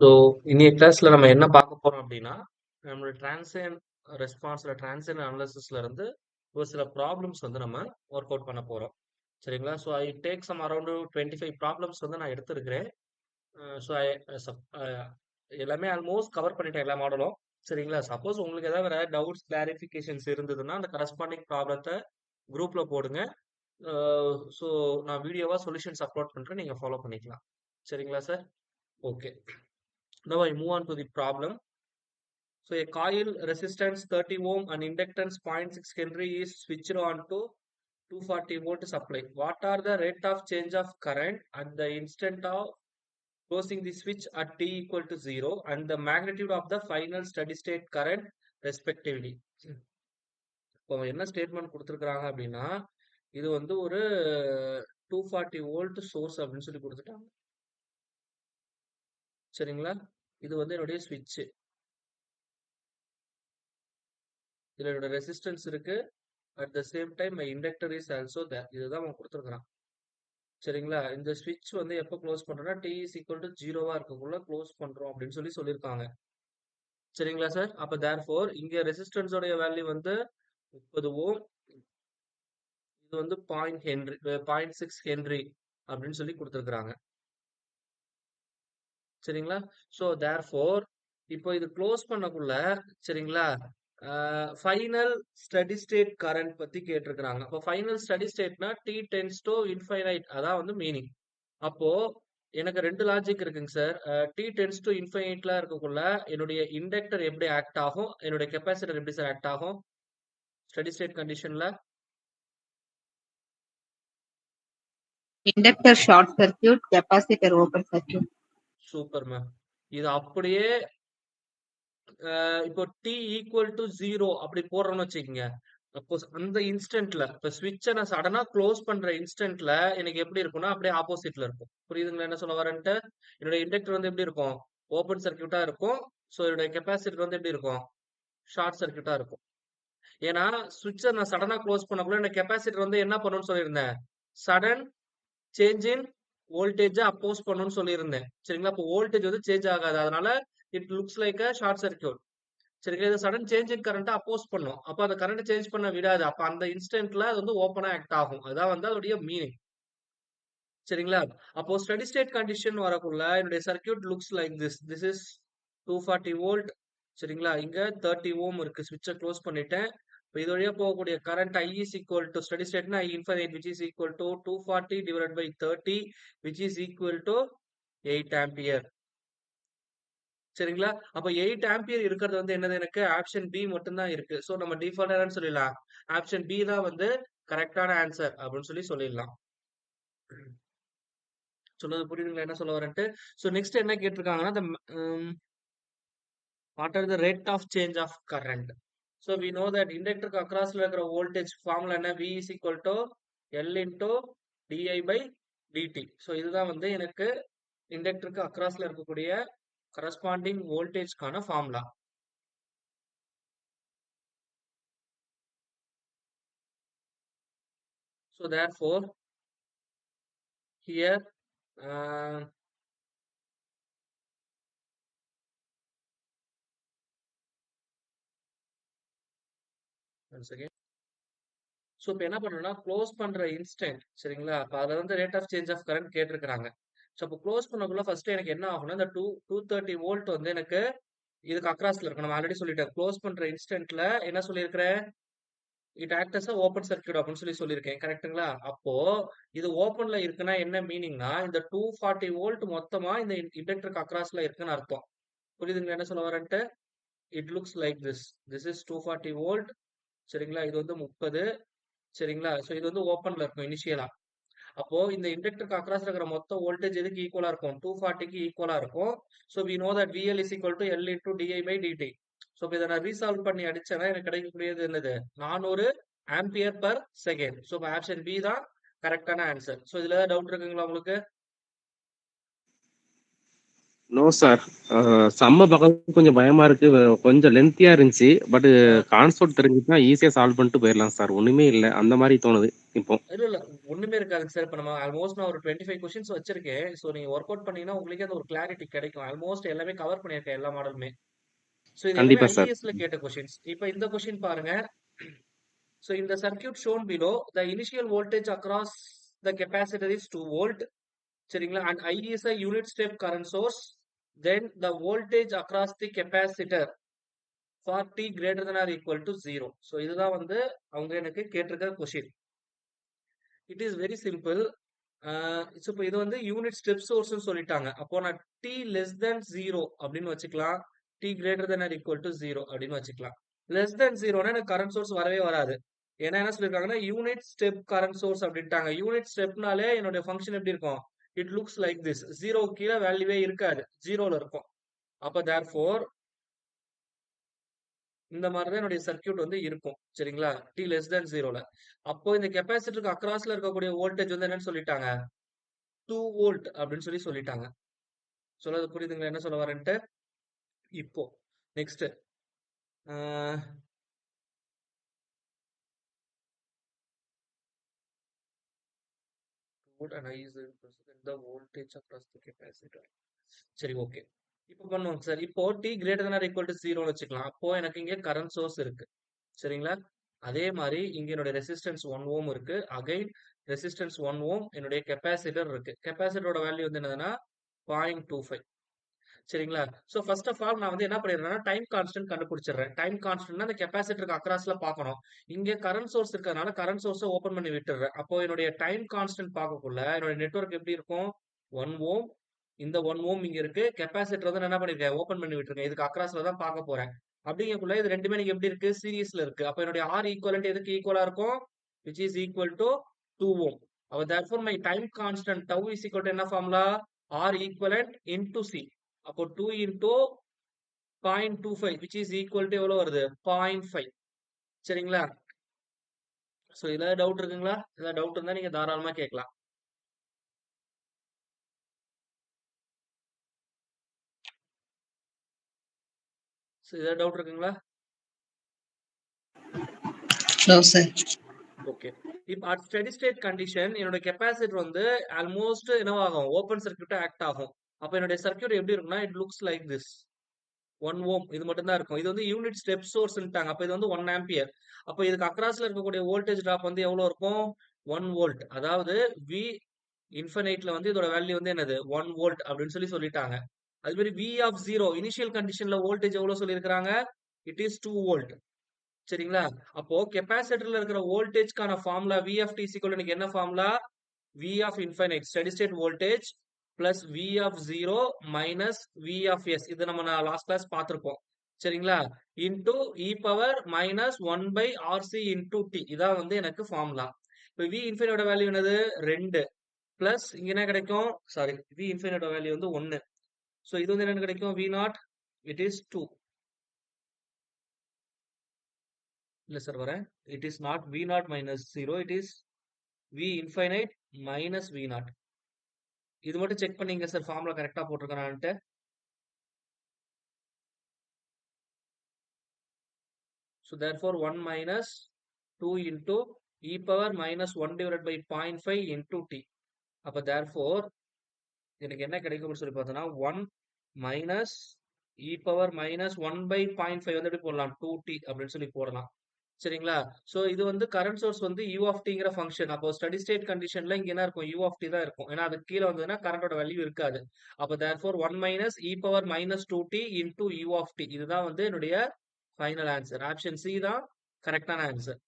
So இன்னைய கிளாஸ்ல நம்ம என்ன பார்க்க போறோம் அப்படின்னா, நம்மளோட டிரான்சியன்ட் ரெஸ்பான்ஸ்ல டிரான்சியன்ட் அனாலிசிஸ்ல இருந்து ஒரு சில ப்ராப்ளம்ஸ் வந்து நம்ம ஒர்க் அவுட் பண்ண போறோம். சரிங்களா? So I take some around 25 problems வந்து நான் எடுத்திருக்கிறேன். ஸோ ஐ சப் எல்லாமே ஆல்மோஸ்ட் கவர் பண்ணிட்டேன் எல்லா மாடலும். சரிங்களா? சப்போஸ் உங்களுக்கு ஏதாவது வேற டவுட்ஸ், கிளாரிஃபிகேஷன்ஸ் இருந்ததுன்னா, அந்த கரஸ்பாண்டிங் ப்ராப்ளத்த குரூப்ல போடுங்க. ஸோ நான் வீடியோவா சொல்யூஷன்ஸ் அப்லோட் பண்றேன். நீங்க ஃபாலோ பண்ணிக்கலாம். சரிங்களா sir? Okay. Now I move on to the problem. So a coil resistance 30 ohm and inductance 0.6 Henry is switched on to 240 volt supply. What are the rate of change of current at the instant of closing the switch at t equal to 0 and the magnitude of the final steady state current respectively? இப்போ என்ன statement கொடுத்துருக்காங்க அப்படின்னா, இது வந்து ஒரு 240 volt source அப்படின்னு சொல்லி கொடுத்துட்டாங்க. சரிங்களா? இது வந்து என்னுடைய ஸ்விட்ச். இதுல என்னோட ரெசிஸ்டன்ஸ் இருக்கு. At the same time my inductor is also there. இதுதான் அவன் கொடுத்துருக்கான். சரிங்களா? இந்த ஸ்விட்ச் வந்து எப்போ க்ளோஸ் பண்றோம்னா t is equal to 0வா இருக்கக்குள்ள க்ளோஸ் பண்றோம் அப்படின்னு சொல்லி சொல்லியிருக்காங்க. சரிங்களா சார்? அப்ப தேர்ஃபோர் இங்க ரெசிஸ்டன்ஸ் உடைய வேல்யூ வந்து 30 ஓம். இது வந்து 0.6 ஹென்றி அப்படின்னு சொல்லி கொடுத்துருக்காங்க. சரிங்களா? ஸோ தேர்ஃபோர் இப்போ இது க்ளோஸ் பண்ணக்குள்ள சரிங்களா, ஃபைனல் ஸ்டடி ஸ்டேட் கரண்ட் பத்தி கேட்டிருக்கிறாங்க. அப்போ ஃபைனல் ஸ்டடி ஸ்டேட்னா டி டென்ஸ் டு இன்ஃபைனைட், அதான் வந்து மீனிங். அப்போ எனக்கு ரெண்டு லாஜிக் இருக்குங்க சார். டி டென்ஸ் டு இன்ஃபைனைட்ல இருக்கக்குள்ள என்னுடைய இண்டக்டர் எப்படி ஆக்ட் ஆகும், என்னுடைய கெப்பாசிட்டர் எப்படி சார் ஆக்ட் ஆகும் ஸ்டடி ஸ்டேட் கண்டிஷன்ல? Inductor short circuit, capacitor open circuit. Super ma'am. இது அப்படியே இப்போ டி ஈக்குவல் டு 0 அப்படி போடுறோம்னு வச்சுக்கோங்க. அப்போ அந்த இன்ஸ்டன்ட்ல இப்ப ஸ்விட்சை நான் சடனா க்ளோஸ் பண்ற இன்ஸ்டன்ட்ல எனக்கு எப்படி இருக்கும்னா அப்படியே ஆப்போசிட்ல இருக்கும். புரியுதுங்களா என்ன சொல்ல வரேன்ட்டு? என்னோட இண்டக்டர் வந்து எப்படி இருக்கும்? ஓப்பன் சர்க்யூட்டா இருக்கும். ஸோ என்னோட கெப்பாசிட்டர் வந்து எப்படி இருக்கும்? ஷார்ட் சர்க்யூட்டா இருக்கும். ஏன்னா ஸ்விட்சை நான் சடனா க்ளோஸ் பண்ணக்குள்ள என்னோட கெப்பாசிட்டர் வந்து என்ன பண்ணும்னு சொல்லியிருந்தேன்? சடன் சேஞ்ச் இன் வோல்டேஜை அப்போஸ் பண்ணணும்னு சொல்லியிருந்தேன். சரிங்களா? அப்போ வோல்டேஜ் வந்து சேஞ்ச் ஆகாது. அதனால it looks like a short circuit. சரிங்களா? இது சடன் சேஞ்ச் இன் கரண்ட்டை அப்போஸ் பண்ணும். அப்போ அந்த கரண்ட் சேஞ்ச் பண்ண விடாது. அப்ப அந்த இன்ஸ்டன்ட்ல அது வந்து ஓப்பனா ஆக்ட் ஆகும். அதான் வந்து அதோடைய மீனிங். சரிங்களா? அப்போ ஸ்டடி ஸ்டேட் கண்டிஷன் வரக்குள்ள என்னுடைய circuit looks like this. This is 240 volt. சரிங்களா? இங்க 30 ஓம் இருக்கு. ஸ்விட்சை க்ளோஸ் பண்ணிட்டேன். இப்போ இது வழியா போகக்கூடிய current I is equal to steady ஸ்டேட்னா I infinite which is equal to 240 divided by 30 which is equal to 8 ampere. சரிங்களா? அப்ப 8 ஆம்பியர் இருக்கிறது வந்து என்னது, எனக்கு ஆப்ஷன் பி மட்டும் தான் இருக்கு. சோ நம்ம டிஃபால்ட்டா என்னன்னு சொல்லிடலாம், ஆப்ஷன் பி தான் வந்து கரெக்டான ஆன்சர் அப்படின்னு சொல்லி சொல்லிடலாம். சொன்னது புரியுதுங்களா என்ன சொல்ல வரேன்ட்டு? சோ நெக்ஸ்ட் என்ன கேட்டிருக்காங்கன்னா, what are the rate of change of current. So we know that இண்டக்டருக்கு அக்ராஸ்ல இருக்கிற வோல்டேஜ் ஃபார்முலா என்ன, V is equal to L into DI by DT. So இதுதான் வந்து எனக்கு இண்டக்டருக்கு அக்ராஸ்ல இருக்கக்கூடிய கரஸ்பாண்டிங் வோல்டேஜ்க்கான formula. So therefore, here once again. So இப்போ என்ன பண்ணணும்னா க்ளோஸ் பண்ற இன்ஸ்டன்ட் சரிங்களா, அப்போ அதில் வந்து rate of change of current கேட்டிருக்கிறாங்க. ஸோ அப்போ க்ளோஸ் பண்ணக்குள்ள ஃபர்ஸ்ட் எனக்கு என்ன ஆகும்னா இந்த 230 வோல்ட் வந்து எனக்கு இதுக்கு அக்ராஸ்ல இருக்கும். நம்ம ஆல்ரெடி சொல்லிட்டேன் க்ளோஸ் பண்ற இன்ஸ்டன்ட்ல என்ன சொல்லியிருக்கிறேன், it act as open circuit அப்படின்னு சொல்லியிருக்கேன். கரெக்ட்டுங்களா? அப்போ இது ஓப்பன்ல இருக்குன்னா என்ன மீனிங்னா இந்த 240 வோல்ட் மொத்தமா இந்த இண்டக்டருக்கு அக்ராஸ்ல இருக்குன்னு அர்த்தம். புரியுதுங்களா என்ன சொல்ல வரேன்ட்டு? It looks like this. This is 240 volt. சரிங்களா? இது வந்து 30. சரிங்களா? சோ இது வந்து ஓப்பன்ல இருக்கும் இனிஷியலா. அப்போ இந்த இண்டக்டருக்கு அக்ராஸ் இருக்கிற மொத்த வோல்டேஜ் எதுக்கு ஈக்குவலா இருக்கும்? 240க்கு ஈக்குவலா இருக்கும். So we know that VL is equal to L into DI by DT. So இதை நான் ரீசால்வ் பண்ணி அடிச்சேன்னா எனக்கு கிடைக்கக்கூடியது என்னது, 400 ampere per second. So option B தான் கரெக்டான ஆன்சர். சோ இதுல ஏதாவது டவுட் இருக்குங்களா உங்களுக்கு? No sir. சம்ம பார்க்க கொஞ்சம் பயமா இருக்கு. கொஞ்சம் லென்த்தியா இருந்துச்சு. பட் ஆஹ் கான்செப்ட் தெரிஞ்சுச்சுன்னா ஈஸியா சால்வ் பண்ணிட்டு போயிடலாம் சார். ஒண்ணுமே இல்ல. அந்த மாதிரி தோணுது இப்போ. இல்ல ஒண்ணுமே இருக்காதுங்க சார். இப்ப நம்ம ஆல்மோஸ்ட் நான் ஒரு 25 கொஸ்டின்ஸ் வச்சிருக்கேன். சோ நீங்க ஒர்க் அவுட் பண்ணீங்கன்னா உங்களுக்கே அந்த ஒரு கிளாரிட்டி கிடைக்கும். ஆல்மோஸ்ட் எல்லாமே கவர் பண்ணியிருக்கேன் எல்லா மாடலுமே. சோ இது எல்லாமே கண்டிப்பா சார். ஐஏஎஸ்ல கேட்ட கொஸ்டின்ஸ். இப்ப இந்த கொஸ்டின் பாருங்க. So in the circuit shown below, the initial voltage across the capacitor is 2 volt. சரிங்களா? And I is a unit step current source. Then the voltage across the capacitor for t greater than or equal to 0. So இதுதான் வந்து அவங்க எனக்கு கேட்டிருக்கிற question. It is very simple. இப்போ இது வந்து unit step சோர்ஸ்னு சொல்லிட்டாங்க. அப்போ நான் t less than 0 அப்படின்னு வச்சுக்கலாம். t greater than or equal to 0 அப்படின்னு வச்சுக்கலாம். லெஸ் than 0னா எனக்கு கரண்ட் சோர்ஸ் வரவே வராது. ஏன்னா என்ன சொல்லியிருக்காங்கன்னா யூனிட் ஸ்டெப் கரண்ட் சோர்ஸ் அப்படின்ட்டாங்க. யூனிட் ஸ்டெப்னாலே என்னுடைய ஃபங்க்ஷன் எப்படி இருக்கும்? It looks like this. 0 கீழே வேல்யூவே இருக்காது. 0ல இருக்கும். அப்ப தேர்ஃபோர் இந்த மாதிரி தான் என்னுடைய சர்க்யூட் வந்து இருக்கும். சரிங்களா? t less than 0ல. அப்போ இந்த கெப்பாசிட்டருக்கு அக்ராஸ்ல இருக்கக்கூடிய வோல்டேஜ் வந்து என்னன்னு சொல்லிட்டாங்க? 2 வோல்ட் அப்படின்னு சொல்லிட்டாங்க. சொல்றது புரியுதுங்களா என்ன சொல்ல வரேன்ட்டு? இப்போ next and I is the voltage across the capacitor. சரி ஓகே. இப்போ பண்ணுவோம் சார். இப்போ t greater than or equal to 0 வச்சுக்கலாம். அப்போ எனக்கு இங்க கரண்ட் சோர்ஸ் இருக்கு. சரிங்களா? அதே மாதிரி இங்க என்னுடைய ரெசிஸ்டன்ஸ் 1 ஓம் இருக்கு. அகைன் ரெசிஸ்டன்ஸ் 1 ஓம் என்னுடைய கெப்பாசிட்டர் இருக்கு. கெப்பாசிட்டரோட வேல்யூ வந்து என்னதுன்னா 0.25. சரிங்களா? சோ ஃபர்ஸ்ட் ஆஃப் ஆல் நான் வந்து என்ன பண்ணிடுறேன்னா டைம் கான்ஸ்டன்ட் கண்டுபிடிச்சிடுறேன். டைம் கான்ஸ்டன்ட்னா அந்த கெப்பாசிட்டருக்கு அக்ராஸ்ல பார்க்கணும். இங்க கரண்ட் சோர்ஸ் இருக்கறனால கரண்ட் சோர்ஸை ஓபன் பண்ணி விட்டுறேன். அப்போ என்னுடைய டைம் கான்ஸ்டன்ட் பார்க்கக்குள்ள என்னோட நெட்வொர்க் எப்படி இருக்கும்? 1 ஓம். இந்த 1 ஓம் இங்க இருக்கு. கெப்பாசிட்டர் வந்து நான் என்ன பண்ணிருக்கேன்? ஓபன் பண்ணி விட்டுருக்கேன். இதுக்கு அக்ராஸ்ல தான் பார்க்க போறேன். அப்படிங்கக்குள்ள இது ரெண்டுமே நீங்க எப்படி இருக்கு? சீரிஸ்ல இருக்கு. அப்ப என்னுடைய R ஈக்குவலன்ட் எதுக்கு ஈக்குவலா இருக்கும்? which is equal to 2 ஓம். அப்ப therefore my time constant tau is equal to என்ன formula? R equivalent into C. அப்போ 2 into 0.25 which is equal to எவ்வளவு வருது? 0.5. சரிங்களா? சோ இதுல டவுட் இருக்குங்களா? ஏதாவது டவுட் இருந்தா நீங்க தாராளமா கேட்கலாம். சோ ஏதாவது டவுட் இருக்குங்களா? No, sir. ஓகே. இப்போ அட் ஸ்டெடி ஸ்டேட் கண்டிஷன் என்னோட கெப்பாசிட்டர் வந்து ஆல்மோஸ்ட் என்னவாகும்? ஓபன் சர்க்யூட்டா ஆக்ட் ஆகும். அப்ப என்னுடைய சர்க்யூட் எப்படி இருக்கும்னா இட் லுக்ஸ் லைக் திஸ். 1 ஓம் இது மட்டும் தான் இருக்கும். இது வந்து யூனிட் ஸ்டெப் சோர்ஸ்ன்ட்டாங்க. அப்ப இது வந்து 1 ஆம்பியர். அப்ப இதுக்கு அக்ராஸ்ல இருக்கக்கூடிய வோல்டேஜ் டிராப் வந்து எவ்வளவு இருக்கும்? 1 வோல்ட். அதாவது V இன்ஃபினைட்ல வந்து இதோட வேல்யூ வந்து என்னது? 1 வோல்ட் அப்படின்னு சொல்லிட்டாங்க. அது மாதிரி V ஆஃப் 0 இனிஷியல் கண்டிஷன்ல வோல்டேஜ் எவ்வளவு சொல்லியிருக்காங்க? It is 2 volt. சரிங்களா? அப்போ கெப்பாசிட்டர்ல இருக்கிற வோல்டேஜ்க்கான ஃபார்முலா V ஆஃப் t எனக்கு என்ன formula? V of infinite steady state voltage plus V of 0 minus V of S. இது நம்ம லாஸ்ட் கிளாஸ் பார்த்திருப்போம். சரிங்களா? Into e power minus 1 by RC into t. இதான் வந்து எனக்கு ஃபார்முலா. இப்போ V இன்ஃபினைட்டோட வேல்யூ என்னது? 2 பிளஸ் இங்க என்ன கிடைக்கும்? சாரி, V இன்ஃபினைட்டோட வேல்யூ வந்து 1. சோ இது வந்து என்ன கிடைக்கும்? V not it is 2. இல்ல சார் வரேன். It is not V naught minus 0. It is V infinite minus V not. இது மட்டும் செக் பண்ணீங்க சார் ஃபார்முலா கரெக்டா போட்டிருக்கானான்ட்டு. So therefore 1 minus 2 into e power minus 1 divided by 0.5 into t. அப்ப therefore எனக்கு என்ன கிடைக்கும்னு சொல்லி பார்த்தோம்னா 1 minus e power minus 1 by 0.5 வந்து எப்படி போடலாம்? 2t அப்படின்னு சொல்லி போடலாம். சரிங்களா? சோ இது வந்து கரண்ட் சோர்ஸ் வந்து u of tங்கிற ஃபங்க்ஷன். அப்போ ஸ்டடி ஸ்டேட் கண்டிஷன்ல இங்க என்ன இருக்கும்? u of t தான் இருக்கும். ஏன்னா அதுக்கு கீழ வந்ததுன்னா கரண்டோட வேல்யூ இருக்காது. அப்ப therefore 1 minus e power minus 2t into u of t. இதுதான் வந்து என்னுடைய ஃபைனல் ஆன்சர். ஆப்ஷன் சி தான் கரெக்டான ஆன்சர்.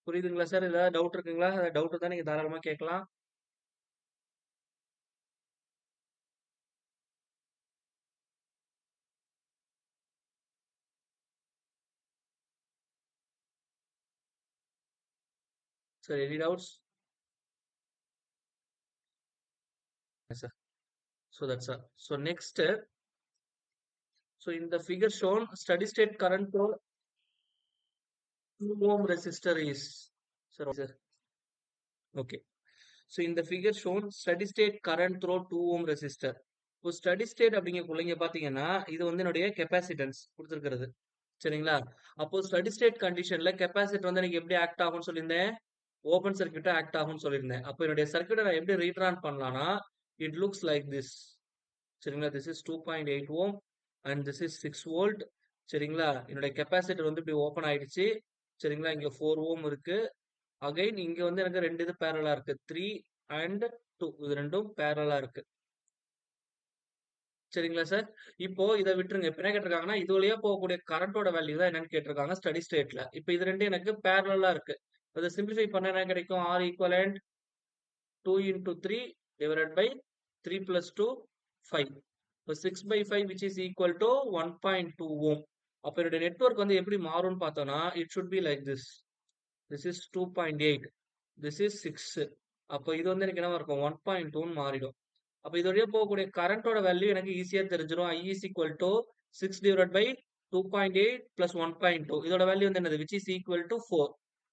புரியுதுங்களா சார்? ஏதாவது டவுட் இருக்குங்களா? டவுட் இருந்தா நீங்க தாராளமா கேட்கலாம். Sir any doubts? Yes, sir. So that's all. So next, so in the figure shown, steady state current for 2 ohm resistor is, sir, okay. So in the figure shown, steady state current through 2 ohm resistor. இப்போ study state அப்படிங்கக்குள்ள இங்க பாத்தீங்கன்னா இது வந்து என்னுடைய capacitance கொடுத்துருக்கிறது. சரிங்களா? அப்போ study state கண்டிஷன்ல கெப்பாசிட்டர் வந்து எனக்கு எப்படி ஆக்ட் ஆகும்னு சொல்லியிருந்தேன்? ஓபன் சர்க்யூட்டா ஆக்ட் ஆகும்னு சொல்லியிருந்தேன். அப்போ என்னுடைய சர்க்யூட்டை நான் எப்படி ரீட்ரான் பண்ணலாம்னா, இட் லுக்ஸ் லைக் திஸ். சரிங்களா? This is 2.8 ohm and this is 6 volt. சரிங்களா? என்னுடைய கெப்பாசிட்டர் வந்து இப்படி ஓபன் ஆயிடுச்சு. சரிங்களா? இங்க 4 ஓம் இருக்கு. அகைன் இங்க வந்து எனக்கு ரெண்டு இது பேரலா இருக்கு. 3 அண்ட் 2 இது ரெண்டும் பேரலா இருக்கு. சரிங்களா சார்? இப்போ இத விட்டுருங்க. இப்ப என்ன கேட்டிருக்காங்கன்னா, இது வழியா போகக்கூடிய கரண்டோட வேல்யூ தான் என்னன்னு கேட்டிருக்காங்க ஸ்டடி ஸ்டேட்ல. இப்ப இது ரெண்டும் எனக்கு பேரலலா இருக்கு. அத சிம்ப்ளிஃபை பண்ணா என்ன கிடைக்கும்? R equivalent 2 into 3 divided by 3 plus 2 5. இப்போ 6/5 which is equal to 1.2 ohm. அப்ப என்னுடைய நெட்வொர்க் வந்து எப்படி மாறும்னு பார்த்தோம்னா, it should be like this. This is 2.8. This is 6. அப்போ இது வந்து எனக்கு என்னவா இருக்கும்? 1.2ன்னு மாறிடும். அப்ப இது வழியா போகக்கூடிய கரண்டோட வேல்யூ எனக்கு ஈஸியா தெரிஞ்சிடும். I is equal to 6 divided by 2.8 plus 1.2. இதோட வேல்யூ வந்து என்னது? Which is equal to 4.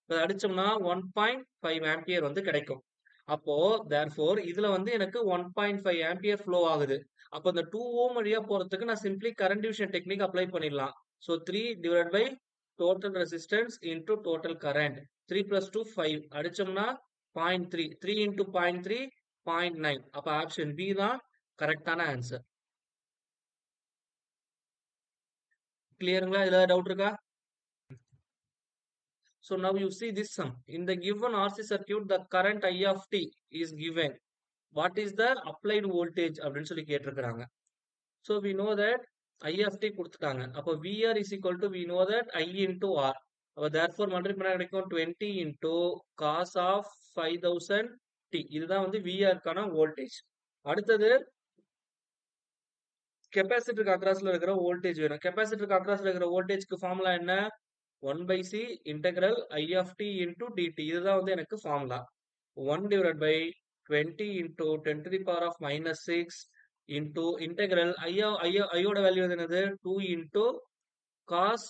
இதை அடிச்சோம்னா 1.5 ஆம்பியர் வந்து கிடைக்கும். அப்போ therefore இதுல வந்து எனக்கு 1.5 ஆம்பியர் ஃப்ளோ ஆகுது. அப்போ இந்த 2 ஓம் வழியா போறதுக்கு நான் simply current division technique apply பண்ணிடலாம். So 3 divide by total resistance into total current. 3 plus 2 5 அடிச்சோம்னா 0.3. 3 into 0.3 0.9. அப்ப ஆப்ஷன் பி தான் கரெக்டான ஆன்சர். கிளியருங்களா? இதுல டவுட் இருக்கா? So now you see this sum. In the given RC circuit, the current I of t is given. What is the applied voltage அப்படின்னு சொல்லி கேட்டிருக்கிறாங்க. So we know that I of t கொடுத்துட்டாங்க. அப்போ VR is equal to we know that I into R. அப்போ therefore multiply பண்ணா கிடைக்கும் 20 into cos of 5000 t. இதுதான் வந்து VR க்கான வோல்டேஜ். அடுத்தது கெப்பாசிட்டருக்கு அக்ராஸ்ல இருக்கிற வோல்டேஜ் வேணும். கெப்பாசிட்டருக்கு அக்ராஸ்ல இருக்கிற வோல்டேஜ்க்கு ஃபார்முலா என்ன? 1/c integral I of t into dt. இதுதான் வந்து எனக்கு formula. 1 divided by 20 into 10 to the power of minus 6 into integral ஐயோட வேல்யூ என்னது? 2 into cos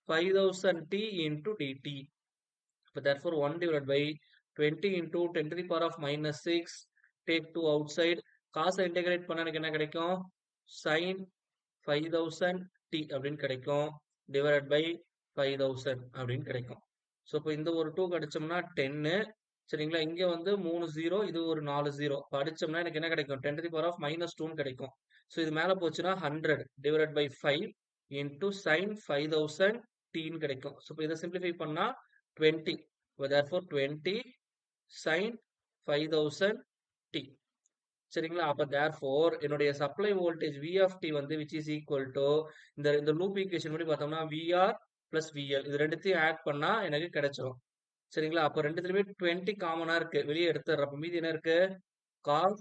5000t into dt. So therefore 1 divided by 20 into 10 to the power of minus 6, take 2 outside. Cos integrate பண்ணா எனக்கு என்ன கிடைக்கும்? sin 5000t அப்படின்னு கிடைக்கும். divided by 5000 அப்படின்னு கிடைக்கும். ஸோ இப்போ இந்த ஒரு 2 அடிச்சோம்னா 10. சரிங்களா? இங்க வந்து 3 0, இது ஒரு 4 0. இப்போ அடிச்சோம்னா எனக்கு என்ன கிடைக்கும்? 10 to the power of minus 2 கிடைக்கும். ஸோ இது மேல போச்சுன்னா 100 divided by 5 into sin 5000t கிடைக்கும். ஸோ இப்போ இதை சிம்பிளிஃபை பண்ணா 20. therefore 20 sin 5000t. சரிங்களா? அப்ப therefore என்னுடைய supply voltage V of t வந்து which is equal to இந்த லூப் ஈக்குவேஷன் படி பார்த்தோம்னா VR plus VL இது ரெண்டுத்தையும் ஆட் பண்ணா எனக்கு கிடைச்சிடும். சரிங்களா? அப்ப ரெண்டுத்துலயுமே 20 காமனா இருக்கு. வெளியே எடுத்துடுற. அப்ப மீதி என்ன இருக்கு? cos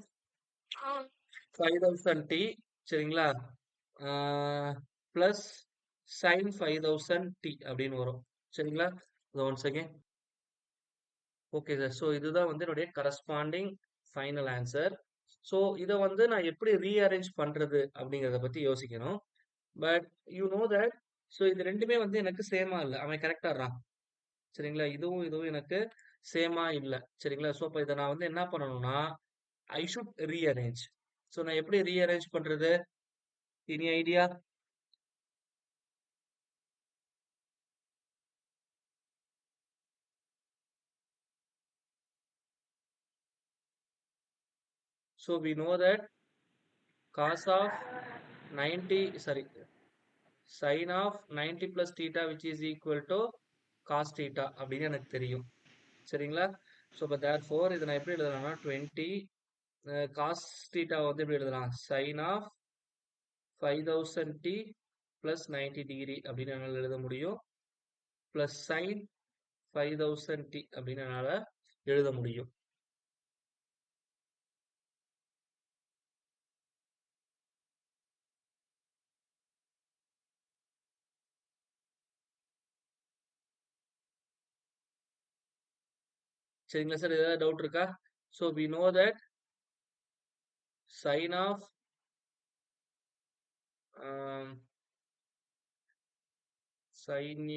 5000t. சரிங்களா? பிளஸ் sin 5000t அப்படின்னு வரும். சரிங்களா? Once again. Okay sir. So இதுதான் வந்து என்னுடைய கரஸ்பாண்டிங் ஃபைனல் ஆன்சர். ஸோ இதை வந்து நான் எப்படி ரீஅரேஞ்ச் பண்றது அப்படிங்கிறத பத்தி யோசிக்கணும். But you know that so இது ரெண்டுமே வந்து எனக்கு சேமா இல்லை. அவன் கரெக்டாக சரிங்களா? இதுவும் எனக்கு சேமா இல்லை. சரிங்களா? ஸோ இப்போ இதை நான் வந்து என்ன பண்ணணும்னா ஐ ஷுட் ரீஅரேஞ்ச். ஸோ நான் எப்படி ரீஅரேஞ்ச் பண்றது? Any idea? So we know that cos of 90, sorry, sin of 90 plus theta which is equal to cos theta அப்படின்னு எனக்கு தெரியும். சரிங்களா? ஸோ இப்போ therefore இதை நான் எப்படி எழுதலாம்னா 20 cos theta வந்து எப்படி எழுதலாம்? sin of 5000t plus 90 degree அப்படின்னு என்னால் எழுத முடியும். plus sin 5000t அப்படின்னு என்னால் எழுத முடியும். சரிங்களா சார்? ஏதாவது டவுட் இருக்கா? So we know that sin of sin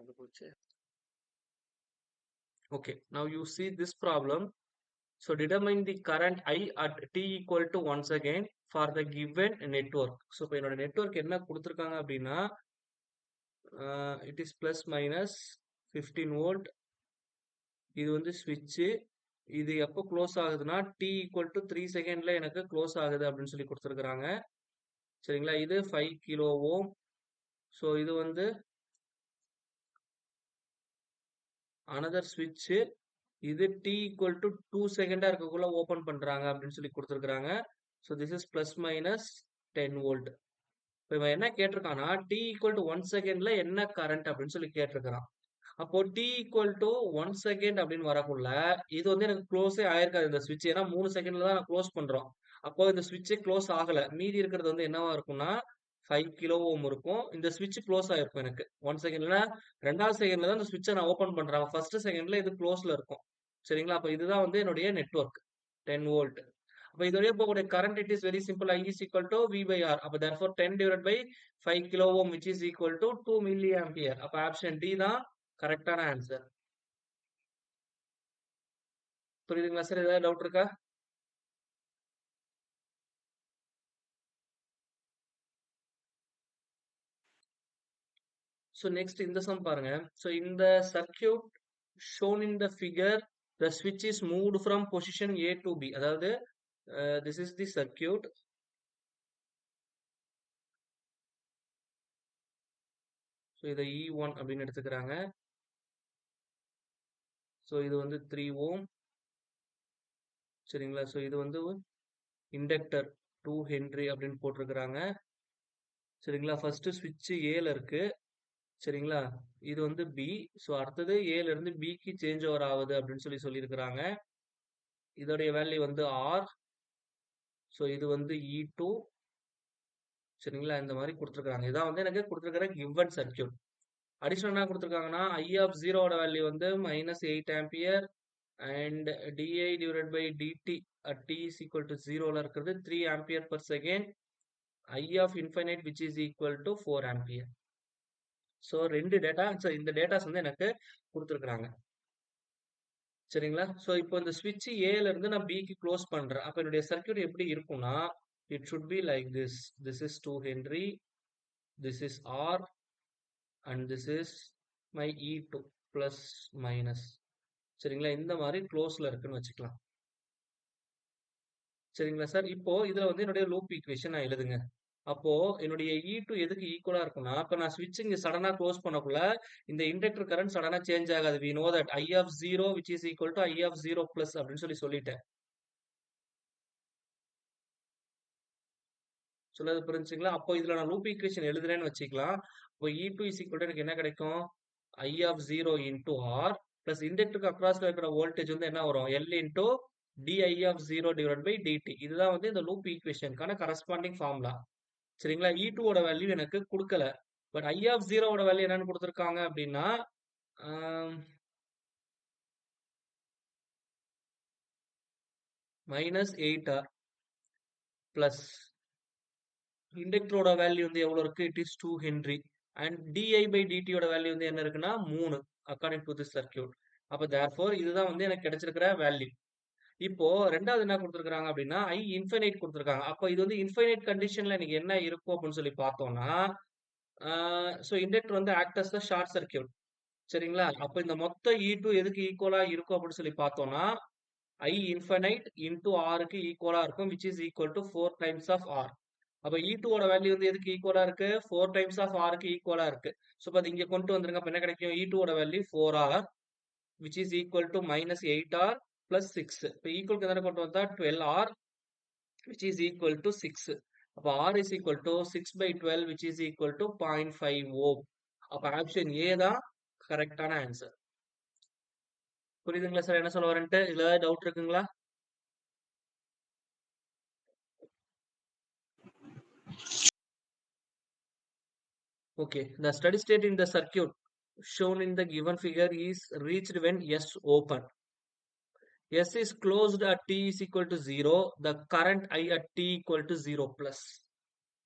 A போச்சு. Okay, now you see this problem. So determine the current I at t equal to once again for the given network. So இப்போ என்னோட network என்ன கொடுத்துருக்காங்க அப்படின்னா it is plus minus 15 volt. இது வந்து ஸ்விட்ச். இது எப்போ க்ளோஸ் ஆகுதுன்னா t ஈக்குவல் டு 3 செகண்ட்ல எனக்கு க்ளோஸ் ஆகுது அப்படின்னு சொல்லி கொடுத்துருக்குறாங்க. சரிங்களா, இது 5 கிலோ ஓம். ஸோ இது வந்து அனதர் ஸ்விட்ச். இது t ஈக்குவல் டு 2 செகண்டா இருக்கக்குள்ள ஓபன் பண்றாங்க அப்படின்னு சொல்லி கொடுத்துருக்காங்க. So this is plus minus 10 volt. இப்போ இவன் என்ன கேட்டிருக்கான்னா t ஈக்குவல் டு 1 செகண்ட்ல என்ன கரண்ட் அப்படின்னு சொல்லி கேட்டிருக்கிறான். அப்போ t ஈக்குவல் டு 1 செகண்ட் அப்படின்னு வரக்குள்ள இது வந்து எனக்கு க்ளோஸே ஆயிருக்காது இந்த ஸ்விட்ச். ஏன்னா 3 செகண்ட்ல தான் நான் க்ளோஸ் பண்றோம். அப்போ இந்த ஸ்விட்சே க்ளோஸ் ஆகல. மீதி இருக்கிறது வந்து என்னவா இருக்கும்னா 5 கிலோ ஓம் இருக்கும். இந்த ஸ்விட்ச் க்ளோஸ் ஆயிருக்கும் எனக்கு 1 செகண்ட்ல. ரெண்டாவது செகண்ட்ல தான் இந்த ஸ்விட்சை நான் ஓபன் பண்றேன். ஃபர்ஸ்ட் செகண்ட்ல இது க்ளோஸ்ல இருக்கும். சரிங்களா, அப்ப இதுதான் வந்து என்னுடைய நெட்வொர்க் 10 வோல்ட். அப்ப இதோடய போகக்கூடிய current it is very simple. I is equal to V by R. அப்ப therefore 10 divided by 5 kilo ohm which is equal to 2 milli ampere. அப்ப ஆப்ஷன் டி தான் கரெக்டான ஆன்சர். புரியுதுங்களா சார்? ஏதாவது டவுட் இருக்கா? So next இந்த sum பாருங்க. So in the circuit shown in the figure, the switch is moved from position A to B. அதாவது this is the circuit. So இதை E1 அப்படின்னு எடுத்துக்கிறாங்க. So இது வந்து 3 ஓம். சரிங்களா, ஸோ இது வந்து இண்டக்டர் 2 ஹென்ரி அப்படின்னு போட்டிருக்கிறாங்க. சரிங்களா, ஃபர்ஸ்ட் ஸ்விட்ச் ஏல இருக்கு. சரிங்களா, இது வந்து பி. ஸோ அடுத்தது ஏல இருந்து பிக்கு சேஞ்ச் ஓவர் ஆகுது அப்படின்னு சொல்லியிருக்கிறாங்க. இதோடைய வேல்யூ வந்து ஆர். ஸோ இது வந்து E2. சரிங்களா, இந்த மாதிரி கொடுத்துருக்காங்க. இதான் வந்து எனக்கு கொடுத்துருக்கிற கிவன் சர்க்கியூட். அடிஷனல் என்ன கொடுத்துருக்காங்கன்னா I of 0 வேல்யூ வந்து -8 ampere and DI divide by DT at t is equal to 0ல இருக்கிறது 3 ampere per second. I of infinite which is equal to 4 ampere. So ரெண்டு டேட்டா, இந்த டேட்டாஸ் வந்து எனக்கு கொடுத்துருக்குறாங்க. சரிங்களா, ஸோ இப்போ இந்த ஸ்விட்ச் ஏல இருந்து நான் பிக்கு க்ளோஸ் பண்றேன். அப்போ என்னுடைய சர்க்கியூட் எப்படி இருக்கும்னா it should be like this. This is 2 Henry, this is R, and this is my E2 plus minus. சரிங்களா, இந்த மாதிரி க்ளோஸ்ல இருக்குன்னு வச்சுக்கலாம். சரிங்களா சார், இப்போ இதுல வந்து என்னுடைய லூப் ஈக்குவேஷன் நான் எழுதுங்க. அப்போ என்னுடைய E2 எதுக்கு ஈக்குவலா இருக்கும்னா, இப்ப நான் ஸ்விட்ச் இங்க சடனா க்ளோஸ் பண்ணக்குள்ள இந்த இண்டக்டர் கரண்ட் சடனா சேஞ்ச் ஆகாது. we know that I of 0 which is equal to I of 0 plus அப்படின்னு சொல்லிட்டேன். சொல்றது புரிஞ்சுங்களா? அப்போ இதுல நான் லூப் ஈக்குவேஷன் எழுதுறேன்னு வச்சுக்கலாம். இப்போ E2 is equal to எனக்கு என்ன கிடைக்கும்? I of 0 into R plus இண்டக்டருக்கு அக்ராஸ்ல இருக்கிற வோல்டேஜ் வந்து என்ன வரும்? L into di of 0 divided by dt. இதுதான் வந்து இந்த லூப் ஈக்குவேஷனுக்கான கரஸ்பாண்டிங் ஃபார்முலா. சரிங்களா, E2 ஓட வேல்யூ எனக்கு கொடுக்கல. பட் I of 0 ஓட வேல்யூ என்னன்னு கொடுத்துருக்காங்க அப்படின்னா -8R பிளஸ் இண்டக்டரோட வேல்யூ வந்து எவ்வளவு இருக்கு? It is 2 henry. And DI by DT ஓட வேல்யூ வந்து என்ன இருக்குன்னா 3 அக்கார்டிங் டு திஸ் சர்க்கியூட். அப்ப தேர்ஃபோர் இதுதான் வந்து எனக்கு கிடைச்சிருக்கிற வேல்யூ. இப்போ ரெண்டாவது என்ன கொடுத்துருக்காங்க அப்படின்னா I இன்ஃபைனைட் கொடுத்துருக்காங்க. அப்போ இது வந்து இன்ஃபைனைட் கண்டிஷன்ல எனக்கு என்ன இருக்கும் அப்படின்னு சொல்லி பார்த்தோம்னா ஸோ இண்டக்டர் வந்து act as the short circuit. சரிங்களா, அப்போ இந்த மொத்த E2 எதுக்கு ஈக்குவலா இருக்கும் அப்படின்னு சொல்லி பார்த்தோம்னா I infinite into Rக்கு ஈக்குவலா இருக்கும் which is equal to 4 times of R. அப்ப E2 ஓட வேல்யூ வந்து எதுக்கு ஈக்குவலா இருக்கு? 4 times of Rக்கு ஈக்குவலா இருக்கு. ஸோ அப்ப அது இங்க கொண்டு வந்துருங்க. அப்ப என்ன கிடைக்கும்? E2 ஓட value 4R which is equal to -8R plus 6. இப்போ ஈக்குவலுக்கு எதனா கொண்டு வந்தா 12R which is equal to 6. அப்ப R is equal to 6 by 12 which is equal to 0.5 ohm. அப்ப ஆப்ஷன் ஏ தான் கரெக்டான ஆன்சர். புரியுதுங்களா சார் என்ன சொல்ல வரேன்ட்டு? இதுல ஏதாவது டவுட் இருக்குங்களா? Okay, the steady state in the circuit shown in the given figure is reached when S open. S is closed at t is equal to 0. The current I at t equal to 0 plus.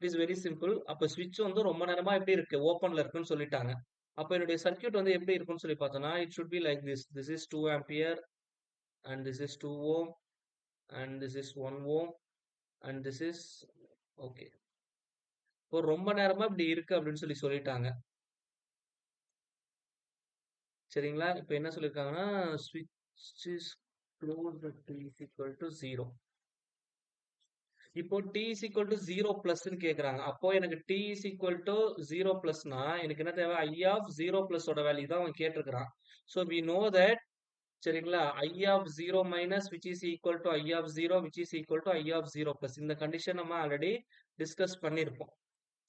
It is very simple. அப்ப switch வந்து ரொம்ப நேரமா எப்படி இருக்கு? ஓப்பன்ல இருக்குன்னு சொல்லிட்டாங்க. அப்ப என்னுடைய சர்க்யூட் வந்து எப்படி இருக்கும்னு சொல்லி பார்த்தோம்னா, it should be like this. This is 2 ampere and this is 2 ohm and this is 1 ohm and this is okay. இப்போ ரொம்ப நேரமா இப்படி இருக்கு அப்படின்னு சொல்லிட்டாங்க. சரிங்களா? இப்போ என்ன சொல்லியிருக்காங்கன்னா, switch is closed at t is equal to 0. இப்போ t is equal to 0 பிளஸ்ன்னு கேக்குறாங்க. அப்போ எனக்கு t is equal to 0 பிளஸ்னா எனக்கு என்ன தேவை? I of 0 plus ஓட வேல்யூ தான் அவன் கேட்டிருக்கிறான். So we know that சரிங்களா I of 0 minus which is equal to I of 0 which is equal to I of 0 plus இந்த கண்டிஷன் நம்ம ஆல்ரெடி டிஸ்கஸ் பண்ணியிருப்போம்.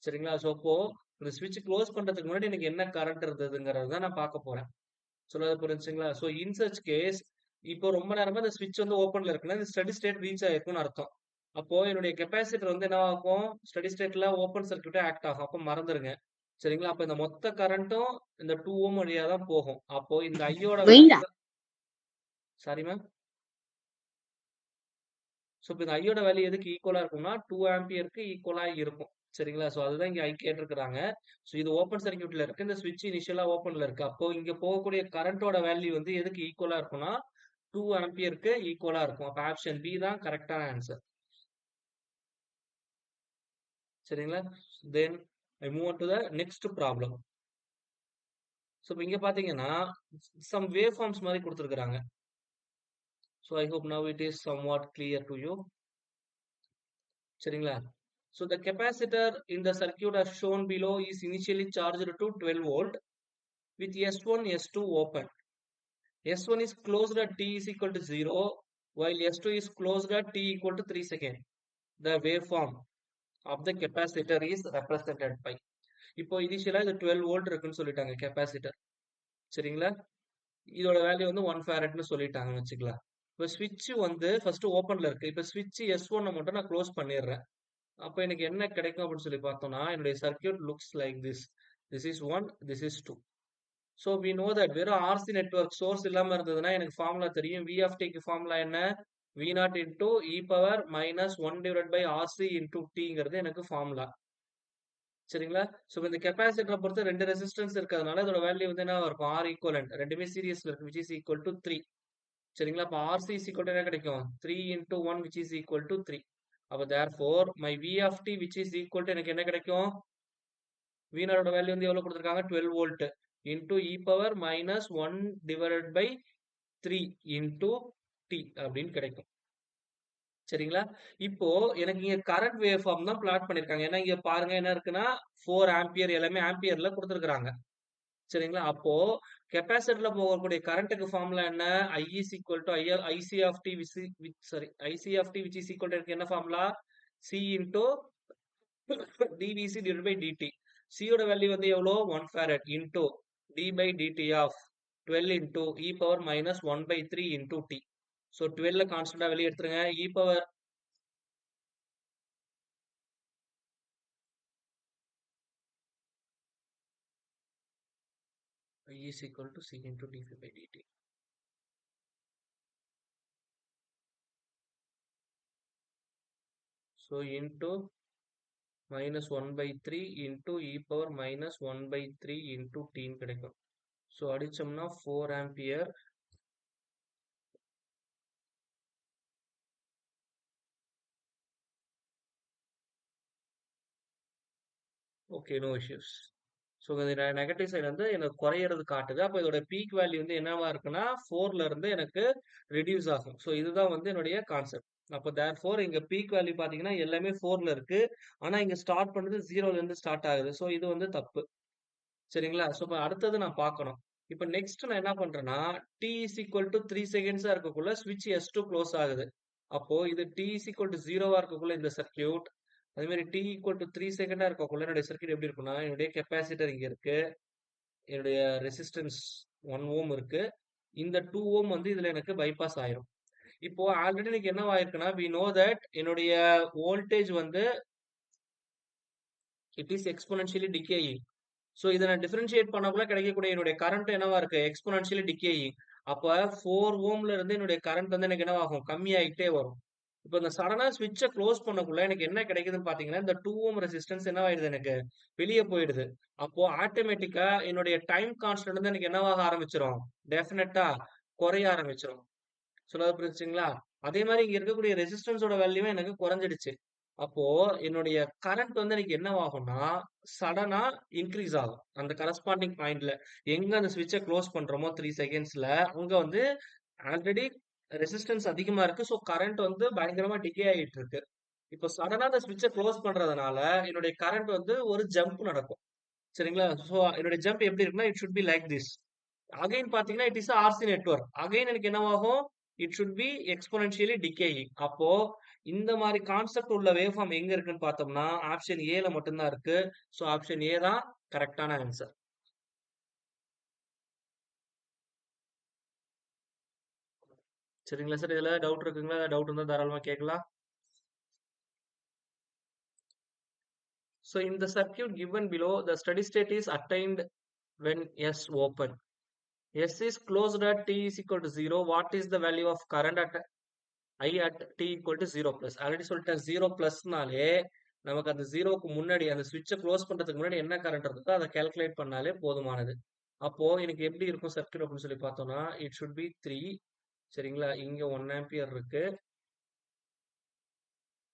சரிங்களா? ஸோ அப்போ இந்த ஸ்விட்ச் க்ளோஸ் பண்றதுக்கு முன்னாடி எனக்கு என்ன கரண்ட் இருந்ததுங்கிறது தான் நான் பார்க்க போறேன். சொல்றது புரிஞ்சுங்களா? ஸோ இன் சச் கேஸ் இப்போ ரொம்ப நேரமா இந்த ஸ்விட்ச் வந்து ஓப்பன்ல இருக்குன்னா இந்த ஸ்டடி ஸ்டேட் ரீச் ஆயிருக்கும்னு அர்த்தம். அப்போ என்னுடைய கெப்பாசிட்டர் வந்து என்ன ஆகும்? ஸ்டடி ஸ்டேட்ல ஓப்பன் சர்க்யூட்டா ஆக்ட் ஆகும். அப்போ மறந்துருங்க. சரிங்களா? அப்ப இந்த மொத்த கரண்ட்டும் இந்த 2 ஓம் வழியா தான் போகும். அப்போ இந்த ஐயோட வேல்யூ சாரி மேம். ஸோ இப்போ இந்த ஐயோட வேல்யூ எதுக்கு ஈக்குவலா இருக்கும்னா 2 ஆம்பியருக்கு ஈக்குவலா இருக்கும். சரிங்களா? ஸோ அதுதான் இங்க ஐ கேட்டிருக்கிறாங்க. ஸோ இது ஓப்பன் சர்க்யூட்ல இருக்கு. இந்த ஸ்விட்ச் இனிஷியலா ஓப்பன்ல இருக்கு. அப்போ இங்க போகக்கூடிய கரண்டோட வேல்யூ வந்து எதுக்கு ஈக்குவலா இருக்கும்னா 2 ஆம்பியருக்கு ஈக்குவலா இருக்கும். அப்ப ஆப்ஷன் பி தான் கரெக்டான ஆன்சர். சரிங்களா? Then I move on to the next problem. So இப்போ இங்க பாத்தீங்கன்னா சம் வேவ் ஃபார்ம்ஸ் மாதிரி கொடுத்துருக்காங்க. So I hope now it is somewhat clear to you. சரிங்களா? So the capacitor in the circuit as shown below is initially charged to 12 volt with S1, S2 open. S1 is closed at t is equal to 0 while S2 is closed at t equal to 3 seconds. The waveform of the capacitor is represented by. இப்போ இனிஷியலா இது 12 volt இருக்குன்னு சொல்லிட்டாங்க capacitor. சரிங்களா? இதோட value வந்து 1 ஃபாரட்னு சொல்லிட்டாங்கன்னு வச்சுக்கலாம். இப்போ ஸ்விட்ச் வந்து ஃபர்ஸ்ட் ஓப்பன்ல இருக்கு. இப்போ ஸ்விட்ச் S1 மட்டும் நான் க்ளோஸ் பண்ணிடுறேன். அப்போ எனக்கு என்ன கிடைக்கும் அப்படின்னு சொல்லி பார்த்தோம்னா என்னுடைய circuit looks like this. This is 1, this is 2. So we know that வெறும் ஆர்சி நெட்வொர்க் சோர்ஸ் இல்லாம இருந்ததுன்னா எனக்கு ஃபார்முலா தெரியும். வி ஆஃப் டிக்கு ஃபார்முலா என்ன? V naught into e power minus 1 divide by RC into டிங்கிறது எனக்கு ஃபார்முலா. சரிங்களா? ஸோ இந்த கெப்பாசிட்டரை பொறுத்து 2 ரெசிஸ்டன்ஸ் இருக்கிறதுனால இதோட வேல்யூ வந்து என்ன இருக்கும்? ஆர் ஈக்குவலன்ட் ரெண்டுமே சீரியஸ்ல இருக்கு விச் இஸ் ஈக்குவல் டு 3. சரிங்களா? அப்போ ஆர்சி இஸ் ஈக்குவல் டு என்ன கிடைக்கும்? 3 into 1 which is equal to 3. அப்போ therefore my v of t which is equal to எனக்கு என்ன கிடைக்கும்? v நாட் வேல்யூ வந்து எவ்வளவு கொடுத்திருக்காங்க? 12 volt into e power minus 1 divided by 3 into t அப்படின்னு கிடைக்கும். சரிங்களா? இப்போ எனக்கு இங்க கரண்ட் வேவ் ஃபார்ம் தான் பிளாட் பண்ணிருக்காங்க. ஏன்னா இங்க பாருங்க என்ன இருக்குன்னா 4 ஆம்பியர் எல்லாமே ஆம்பியர்ல கொடுத்திருக்காங்க. சரிங்களா? அப்போ கெப்பாசிட்டர்ல போகக்கூடிய கரண்ட்டுக்கு ஃபார்முலா என்ன? I is equal to IC of t IC of t which is equal to என்ன formula? C into dVc divided by dt. C ஓட வேல்யூ வந்து எவ்வளோ? 1 farad into d by dt of 12 into e power minus 1 by 3 into t. So 12 கான்ஸ்டன்டா வெளியே எடுத்துருங்க. e power I is equal to C into dV by dt. So into minus 1 by 3 into e power minus 1 by 3 into t கிடைக்கும். So அடிச்சோம்னா 4 ampere okay no issues. So இந்த negative side வந்து எனக்கு குறையிறது காட்டுது. அப்போ இதோட பீக் வேல்யூ வந்து என்னவா இருக்குன்னா 4ல இருந்து எனக்கு ரிடியூஸ் ஆகும். ஸோ இதுதான் வந்து என்னுடைய கான்செப்ட். அப்போ தேர்ஃபோர் இங்க பீக் வேல்யூ பாத்தீங்கன்னா எல்லாமே 4ல இருக்கு. ஆனா இங்க ஸ்டார்ட் பண்ணது 0ல இருந்து ஸ்டார்ட் ஆகுது. ஸோ இது வந்து தப்பு. சரிங்களா? ஸோ இப்போ அடுத்தது நான் பார்க்கணும். இப்போ நெக்ஸ்ட் நான் என்ன பண்றேன்னா t is equal to 3 செகண்ட்ஸா இருக்கக்குள்ள ஸ்விட்ச் S2 க்ளோஸ் ஆகுது. அப்போ இது t is equal to 0வா இருக்கக்குள்ள இந்த சர்க்யூட் அதே மாதிரி t equal to 3 செகண்டா இருக்கக்குள்ள என்னுடைய சர்க்யூட் எப்படி இருக்குன்னா என்னுடைய கெப்பாசிட்டர் இங்க இருக்கு. என்னுடைய ரெசிஸ்டன்ஸ் 1 ஓம் இருக்கு. இந்த 2 ஓம் வந்து இதுல எனக்கு பைபாஸ் ஆயிரும். இப்போ ஆல்ரெடி எனக்கு என்ன ஆயிருக்குன்னா we know that என்னுடைய வோல்டேஜ் வந்து it is exponentially decaying. So இதை நான் டிஃபரன்ஷியேட் பண்ணக்குள்ள கிடைக்கக்கூடிய என்னுடைய கரண்ட் என்னவா இருக்கு? Exponentially decaying. அப்ப 4 ஓம்ல இருந்து என்னுடைய கரண்ட் வந்து எனக்கு என்னவாகும்? கம்மியாயிட்டே வரும். இப்போ இந்த சடனா ஸ்விட்சை க்ளோஸ் பண்ணக்குள்ள எனக்கு என்ன கிடைக்குதுன்னு பாத்தீங்கன்னா இந்த 2 ஓம் ரெசிஸ்டன்ஸ் என்ன ஆயிடுது எனக்கு வெளியே போயிடுது. அப்போ ஆட்டோமேட்டிக்கா என்னுடைய டைம் கான்ஸ்டன்ட் வந்து எனக்கு என்னவாக ஆரம்பிச்சிரும், டெஃபினட்டா குறைய ஆரம்பிச்சிரும். சொல்றது புரிஞ்சுச்சுங்களா? அதே மாதிரி இங்க இருக்கக்கூடிய ரெசிஸ்டன்ஸோட வேல்யூவும் எனக்கு குறைஞ்சிடுச்சு. அப்போ என்னுடைய கரண்ட் வந்து எனக்கு என்னவாகும்னா சடனா இன்க்ரீஸ் ஆகும். அந்த கரஸ்பாண்டிங் பாயிண்ட்ல எங்க அந்த ஸ்விட்சை க்ளோஸ் பண்றோமோ 3 செகண்ட்ஸ்ல அங்க வந்து ஆல்ரெடி ரெசிஸ்டன்ஸ் அதிகமா இருக்கு. ஸோ கரண்ட் வந்து பயங்கரமா டிகே ஆயிட்டு இருக்கு. இப்போ சடனா அந்த ஸ்விட்சை க்ளோஸ் பண்றதுனால என்னுடைய கரண்ட் வந்து ஒரு ஜம்ப் நடக்கும். சரிங்களா? ஸோ என்னுடைய ஜம்ப் எப்படி இருக்குன்னா it should be like this. Again பாத்தீங்கன்னா it is RC network. Again எனக்கு என்னவாகும், it should be exponentially decaying. அப்போ இந்த மாதிரி கான்செப்ட் உள்ள வேவ் ஃபார்ம் எங்க இருக்குன்னு பார்த்தோம்னா ஆப்ஷன் ஏல மட்டும்தான் இருக்கு. ஸோ ஆப்ஷன் ஏ தான் கரெக்டான ஆன்சர். சரிங்களா சார்? இதுல டவுட் இருக்குங்களா? டவுட் இருந்தா தாராளமா கேட்கலாம். So in the circuit given below, the steady state is attained when S open. S is closed at t is equal to 0. What is the value of current at I at t equal to 0 plus? Already சொல்லிட்டேன் 0 பிளஸ்னாலே நமக்கு அந்த ஜீரோக்கு முன்னாடி அந்த ஸ்விட்சை close பண்றதுக்கு முன்னாடி என்ன current இருக்கோ அதை கால்குலேட் பண்ணாலே போதுமானது. அப்போ எனக்கு எப்படி இருக்கும் சர்க்யூட் அப்படின்னு சொல்லி பார்த்தோம்னா இட் ஷுட் பி 3. சரிங்களா? இங்க 1 ஆம்பியர் இருக்கு.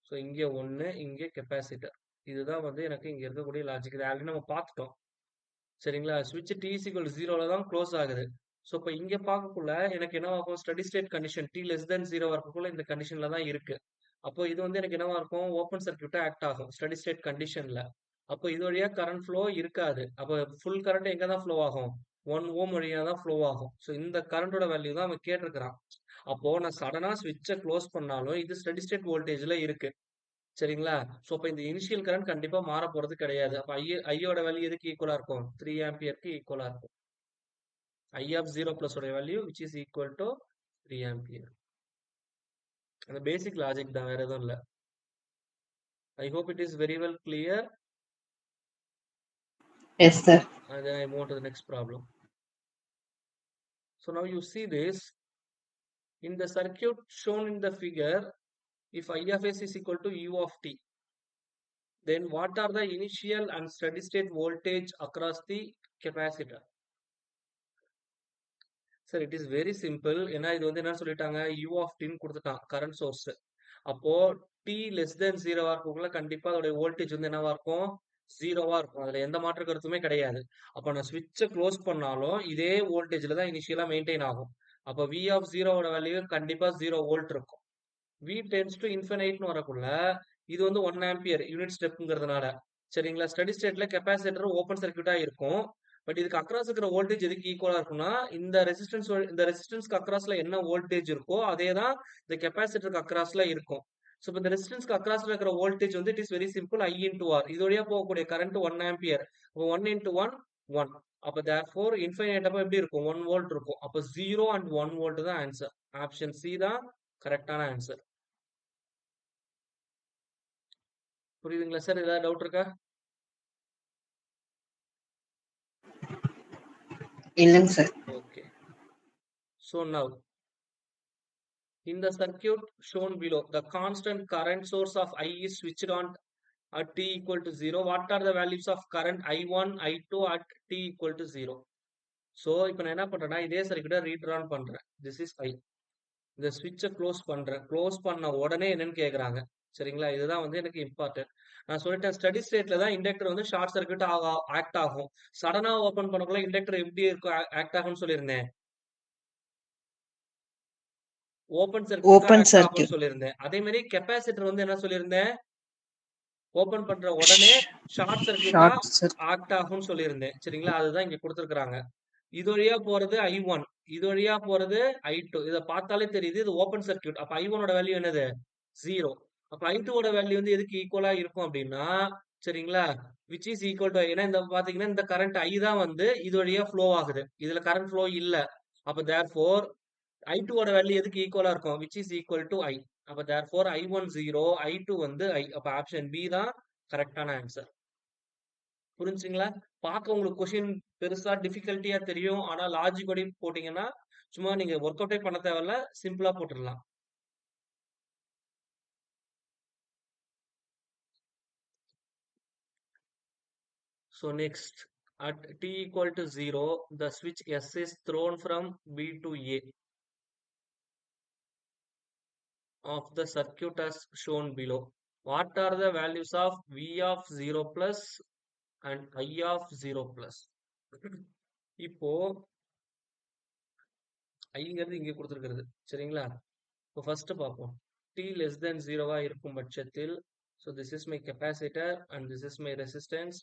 ஸோ இங்க 1, இங்க கெப்பாசிட்டர். இதுதான் வந்து எனக்கு இங்க இருக்கக்கூடிய லாஜிக். இது ஆல்ரெடி நம்ம பார்த்துட்டோம். சரிங்களா? ஸ்விட்ச் t equal to 0ல தான் க்ளோஸ் ஆகுது. ஸோ இப்போ இங்க பார்க்கக்குள்ள எனக்கு என்ன ஆகும், steady state condition t less than 0 இருக்கக்குள்ள இந்த கண்டிஷன்ல தான் இருக்கு. அப்போ இது வந்து எனக்கு என்னவா இருக்கும், ஓப்பன் சர்க்யூட்டா ஆக்ட் ஆகும் ஸ்டடி ஸ்டேட் கண்டிஷன்ல. அப்போ இது வழியா கரண்ட் ஃப்ளோ இருக்காது. அப்போ ஃபுல் கரண்ட் எங்க தான் ஃப்ளோ ஆகும், 1 ஓம் வழியா தான் ஃப்ளோ ஆகும். ஸோ இந்த கரண்டோட வேல்யூ தான் அவன் கேட்டிருக்கிறான். அப்போ நான் சடனா ஸ்விட்சை க்ளோஸ் பண்ணாலும் இது ஸ்டடி ஸ்டேட் வோல்டேஜ்ல இருக்கு. சரிங்களா? சோ அப்ப இந்த இனிஷியல் கரண்ட் கண்டிப்பா மாற போறது கிடையாது. அப்ப ஐயோட வேல்யூ எதுக்கு ஈக்குவலா இருக்கும், 3 ஆம்பியருக்கு ஈக்குவலா இருக்கும். I of 0 plus உடைய value which is equal to 3 ampere. அந்த பேசிக் லாஜிக் தான், வேற எதுவும் இல்ல. I hope it is very well clear. Yes, sir. And then I move on to the next problem. So now you see this in the circuit shown in the figure. If I of s is equal to u of t, then what are the initial and steady state voltage across the capacitor? Sir it is very simple. ஏன்னா இது வந்து என்ன சொல்லிட்டாங்க, you off டின்னு கொடுத்துட்டான் current source. அப்போ t less than 0வா இருக்கக்குள்ள கண்டிப்பா அதோட வோல்டேஜ் வந்து என்னவா இருக்கும், 0வா இருக்கும். அதுல எந்த மாற்று கருத்துமே கிடையாது. அப்ப நான் ஸ்விட்சை க்ளோஸ் பண்ணாலும் இதே வோல்டேஜ்ல தான் இனிஷியலா மெயின்டைன் ஆகும். அப்ப வி ஆஃப் 0வோட வேல்யூ கண்டிப்பா 0 வோல்ட் இருக்கும். வி டென்ஸ் டு இன்ஃபினைட்னு வரக்குள்ள இது வந்து 1 ஆம்பியர் யூனிட் ஸ்டெப்ங்கிறதுனால, சரிங்களா? ஸ்டடி ஸ்டேட்ல கெப்பாசிட்டர் ஓப்பன் சர்க்யூட்டா இருக்கும். பட் இதுக்கு அக்ராஸ் இருக்கிற வோல்டேஜ் எதுக்கு ஈக்குவலா இருக்கும்னா இந்த ரெசிஸ்டன்ஸ்க்கு அக்ராஸ்ல என்ன வோல்டேஜ் இருக்கோ அதே தான் இந்த கெப்பாசிட்டருக்கு அக்ராஸ்ல இருக்கும். ஸோ இப்போ இந்த ரெசிஸ்டன்ஸ்க்கு அக்ராஸ்ல இருக்கிற வோல்டேஜ் வந்து it is very simple, I into R. இது வழியா போகக்கூடிய கரண்ட் 1 ஆம்பியர். 1 into 1 1. அப்ப தேர்ஃபோர் இன்ஃபைனைட் அப்ப எப்படி இருக்கும், 1 வோல்ட் இருக்கும். அப்ப 0 and 1 வோல்ட் தான் ஆன்சர். ஆப்ஷன் சி தான் கரெக்டான ஆன்சர். புரியுதுங்களா சார்? ஏதாவது டவுட் இருக்கா? இல்லைங்க sir. Okay. So now, in the circuit shown below, the constant current source of I is switched on at t equal to 0. What are the values of current I1, I2 at t equal to 0? So, இப்போ நான் என்ன பண்றேன்னா இதே சர்க்யூட்டை ரீட்ரான் பண்றேன். This is I. இந்த ஸ்விட்சை close பண்றேன். Close பண்ண உடனே என்னன்னு கேக்குறாங்க. சரிங்களா? இதுதான் வந்து எனக்கு இம்பார்ட்டன்ட். நான் சொல்லிட்டேன் ஸ்டடி ஸ்டேட்ல தான் இண்டக்டர் வந்து ஷார்ட் சர்க்யூட் ஆக்ட் ஆகும். சடனா ஓபன் பண்ணக்குள்ள இண்டக்டர் எப்படி இருக்கும் ஆக்ட் ஆகும்னு சொல்லியிருந்தேன், ஓபன் சர்க்யூட்டா ஓப்பன் ஆக்ட் ஆகும்னு சர்க்யூட். சொல்லியிருந்தேன். அதே மாதிரி கெப்பாசிட்டர் வந்து என்ன சொல்லியிருந்தேன், ஓபன் பண்ற உடனே ஷார்ட் சர்க்யூட்டா ஷார்ட் சர்க்யூட். ஆக்ட் ஆகும்னு சொல்லியிருந்தேன். சரிங்களா? அதுதான் இங்க கொடுத்துருக்காங்க. இது வழியா போறது I1, இது வழியா போறது I2. இதை பார்த்தாலே தெரியுது இது ஓபன் சர்க்யூட். அப்ப I1ஓட வேல்யூ என்னது, 0. அப்ப I2ஓட வேல்யூ வந்து எதுக்கு ஈக்குவலா இருக்கும் அப்படின்னா, சரிங்களா, விச் இஸ் ஈக்குவல் டு, ஏன்னா இந்த பாத்தீங்கன்னா இந்த கரண்ட் I தான் வந்து இது வழியா ஃப்ளோ ஆகுது. இதுல கரண்ட் ஃப்ளோ இல்ல. அப்ப தேர்ஃபோர் I2ஓட வேல்யூ எதுக்கு ஈக்குவலா இருக்கும், which is equal to I. அப்ப therefore I1 0, I2 வந்து I. அப்ப ஆப்ஷன் பி தான் கரெக்டான ஆன்சர். புரிஞ்சுங்களா? பார்க்க உங்களுக்கு கொஸ்டின் பெருசா டிஃபிகல்ட்டியா தெரியும். ஆனா லாஜிக் படி போட்டீங்கன்னா சும்மா நீங்க ஒர்க் அவுட்டே பண்ண தேவையில்ல, சிம்பிளா போட்டுடலாம். So next, at t equal to 0, the switch S is thrown from B to A of the circuit as shown below. What are the values of V of 0 plus and I of 0 plus? இப்போ ஐங்கிறது இங்கே கொடுத்துருக்கிறது சரிங்களா? இப்போ first பார்ப்போம். t less than 0 இருக்கும் பட்சத்தில், so this is my capacitor and this is my resistance